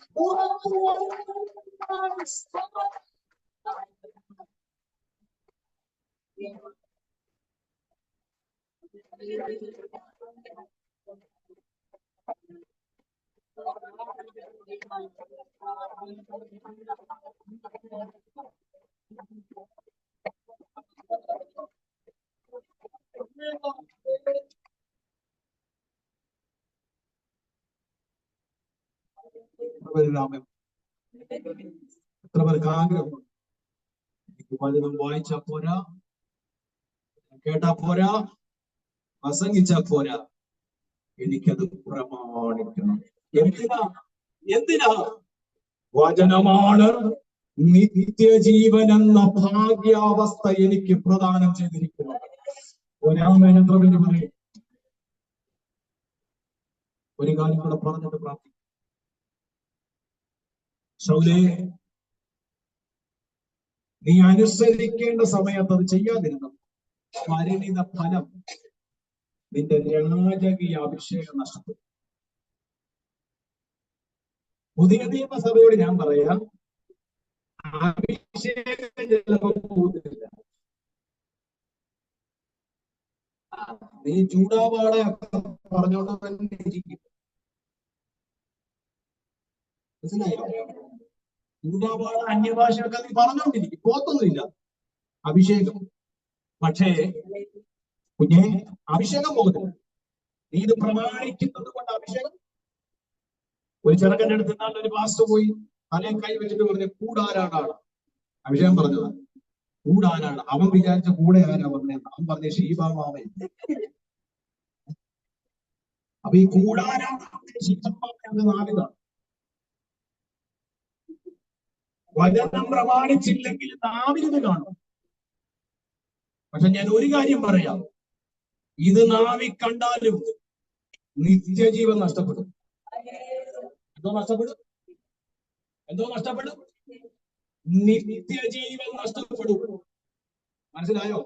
എത്ര പേർക്ക് ആഗ്രഹമുണ്ട്? എനിക്ക് വചനം വായിച്ചാ പോരാ, കേട്ടാ പോരാ, പ്രസംഗിച്ചാ പോരാ, എനിക്കത് പ്രമാണിക്കണം. എന്തിനാ? വചനമാണ് നിത്യജീവൻ എന്ന ഭാഗ്യാവസ്ഥ എനിക്ക് പ്രദാനം ചെയ്തിരിക്കുന്നത്. ഒരാമേൻ എത്ര പേര് പറയും? ഒരു കാര്യം കൂടെ പറഞ്ഞിട്ട് പ്രാർത്ഥിക്കും. ശൗലേ, നീ അനുസരിക്കേണ്ട സമയത്ത് അത് ചെയ്യാതിരുന്നു പരിണിത ഫലം നിന്റെ രാജകീയ അഭിഷേകം നഷ്ടപ്പെട്ടു. പുതിയ നിയമസഭയോട് ഞാൻ പറയാം, അഭിഷേകം ചിലപ്പോൾ പോകുന്നില്ല. നീ ചൂടാപാടെ പറഞ്ഞോണ്ട് തന്നെ ഇരിക്കും. മനസ്സിലായോ? ചൂടാപാട അന്യഭാഷയൊക്കെ നീ പറഞ്ഞോണ്ടിരിക്കും, പോത്തൊന്നുമില്ല. അഭിഷേകം പക്ഷേ കുഞ്ഞെ, അഭിഷേകം പോകുന്നില്ല. നീ ഇത് പ്രമാണിക്കുന്നത് കൊണ്ട് അഭിഷേകം. ഒരു ചെറുക്കൻ്റെ അടുത്ത് നിന്നാൽ ഒരു പാസ്റ്റർ പോയി തലയും കൈ വെച്ചിട്ട് പറഞ്ഞു, കൂടാരാണ് അഭിഷേകം പറഞ്ഞത്. കൂടാരാണ്. അവൻ വിചാരിച്ച കൂടെ ആരാ പറഞ്ഞത്? അവൻ പറഞ്ഞ ശീബാമാവൻ. അപ്പൊ ഈ കൂടാരാണ് ശീബാമാവന്റെ നാവിതാണ്. വചനം പ്രമാണിച്ചില്ലെങ്കിൽ നാവിരുന്ന് കാണും. പക്ഷെ ഞാൻ ഒരു കാര്യം പറയാം, ഇത് നാവി കണ്ടാലും നിത്യജീവൻ നഷ്ടപ്പെടും. എന്തോ നഷ്ടപ്പെടും? എന്തോ നഷ്ടപ്പെടും? നിത്യജീവൻ നഷ്ടപ്പെടും. മനസ്സിലായോ?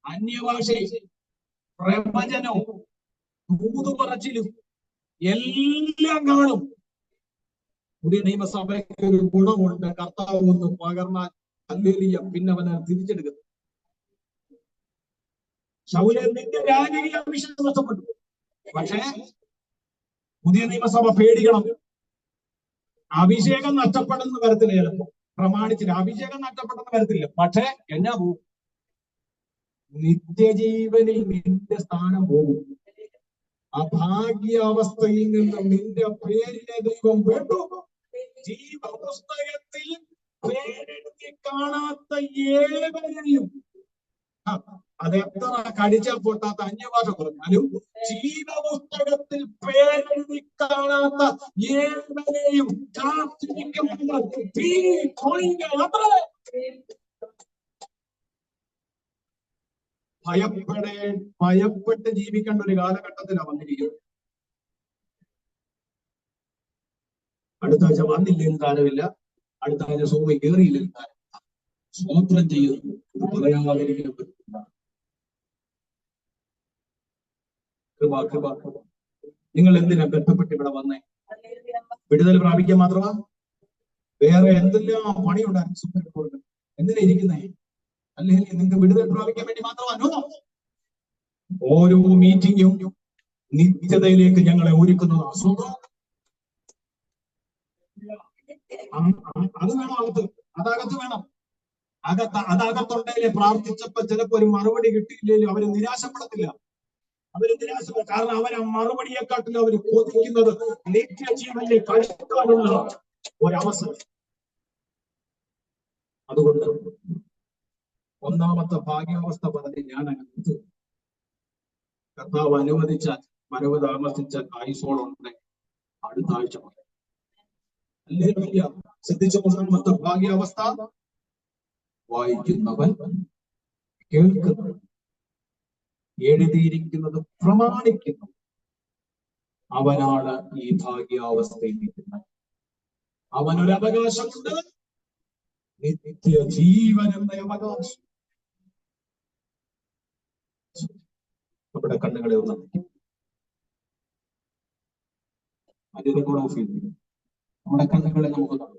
അന്യഭാഷയും പ്രവചനവും ദൂതുപറച്ചിലും എല്ലാം കാണും. പുതിയ നിയമസഭയ്ക്ക് ഒരു ഗുണമുണ്ട്, കർത്താവ് ഒന്ന് പകർന്നാൽ ഹല്ലേലൂയ, പിന്നെ അവനെ തിരിച്ചെടുക്കുന്നു. ശൗലന്റെ രാജകീയ അഭിഷേകം നഷ്ടപ്പെട്ടു. പക്ഷേ പുതിയ നിയമസഭ പേടിക്കണം, അഭിഷേകം നഷ്ടപ്പെടുന്ന വരത്തില്ല. ചിലപ്പോൾ പ്രമാണിച്ചില്ല, അഭിഷേകം നഷ്ടപ്പെടുന്ന വരത്തില്ല. പക്ഷെ എന്നാ പോകും? നിത്യജീവനിൽ നിന്റെ സ്ഥാനം പോകും. അഭാഗ്യാവസ്ഥയിൽ നിന്നും നിന്റെ പേരിനെ ദൈവം വേണ്ടു. ജീവപുസ്തകത്തിൽ പേരെഴുതി കാണാത്ത ഏവരെയും, അതെത്ര കടിച്ചാൽ പൊട്ടാത്ത അന്യഭാഷ പറഞ്ഞാലും, ജീവപുസ്തകത്തിൽ പേരെഴുതി കാണാത്ത ഏവരെയും കാത്തിരിക്കുമ്പോൾ ഭയപ്പെട്ട് ജീവിക്കേണ്ട ഒരു കാലഘട്ടത്തിലാണ് വന്നിരിക്കുന്നത്. അടുത്ത ആഴ്ച വന്നില്ലെങ്കിൽ താരമില്ല, അടുത്ത ആഴ്ച സോമി കയറിയില്ലെങ്കിൽ താരം സ്വോത്രം ചെയ്യുന്നു. പറയാതിരിക്കാൻ പറ്റില്ല. കൃപ. നിങ്ങൾ എന്തിനാ ബന്ധപ്പെട്ട് ഇവിടെ വന്നേ? വിടുതൽ പ്രാപിക്കാൻ മാത്രമാ? വേറെ എന്തെല്ലാം പണിയുണ്ടായിരുന്നു സുപ്രീം കോടതി? എന്തിനാ ഇരിക്കുന്നേ? അല്ലെങ്കിൽ നിങ്ങൾക്ക് വിടുതൽ പ്രാപിക്കാൻ വേണ്ടി മാത്രമാണോ? ഓരോ മീറ്റിംഗും നിത്യതയിലേക്ക് ഞങ്ങളെ ഒരുക്കുന്നതാണ്. അത് വേണം, അതകത്ത് വേണം. അതകത്തുണ്ടെങ്കിലേ പ്രാർത്ഥിച്ചപ്പോ ചിലപ്പോ ഒരു മറുപടി കിട്ടിയില്ലെങ്കിലും അവര് നിരാശപ്പെടത്തില്ല. കാരണം അവരെ മറുപടിയെക്കാട്ടിലും അവർ കൊതിക്കുന്നത് നിത്യജീവനിലെ കഴിക്കാനുള്ള ഒരവസരം. അതുകൊണ്ട് ഒന്നാമത്തെ ഭാഗ്യാവസ്ഥ പറഞ്ഞ് ഞാൻ അങ്ങ് കർത്താവ് അനുവദിച്ചാൽ, വരവ് താമസിച്ചാൽ ആയുസോളുണ്ട് അടുത്ത ആഴ്ച പറയാം. ശ്രദ്ധിച്ച ഒന്നാമത്തെ ഭാഗ്യാവസ്ഥ, വായിക്കുന്നവൻ കേൾക്കുന്നവൻ എഴുതിയിരിക്കുന്നത് പ്രമാണിക്കുന്നു, അവനാണ് ഈ ഭാഗ്യാവസ്ഥയിൽ നിൽക്കുന്നത്. അവനൊരു അവകാശമുണ്ട്, നിത്യജീവൻ എന്ന അവകാശം. നമ്മുടെ കണ്ണുകളെ ഒന്ന് നമ്മുടെ കണ്ണുകളെ നമുക്ക്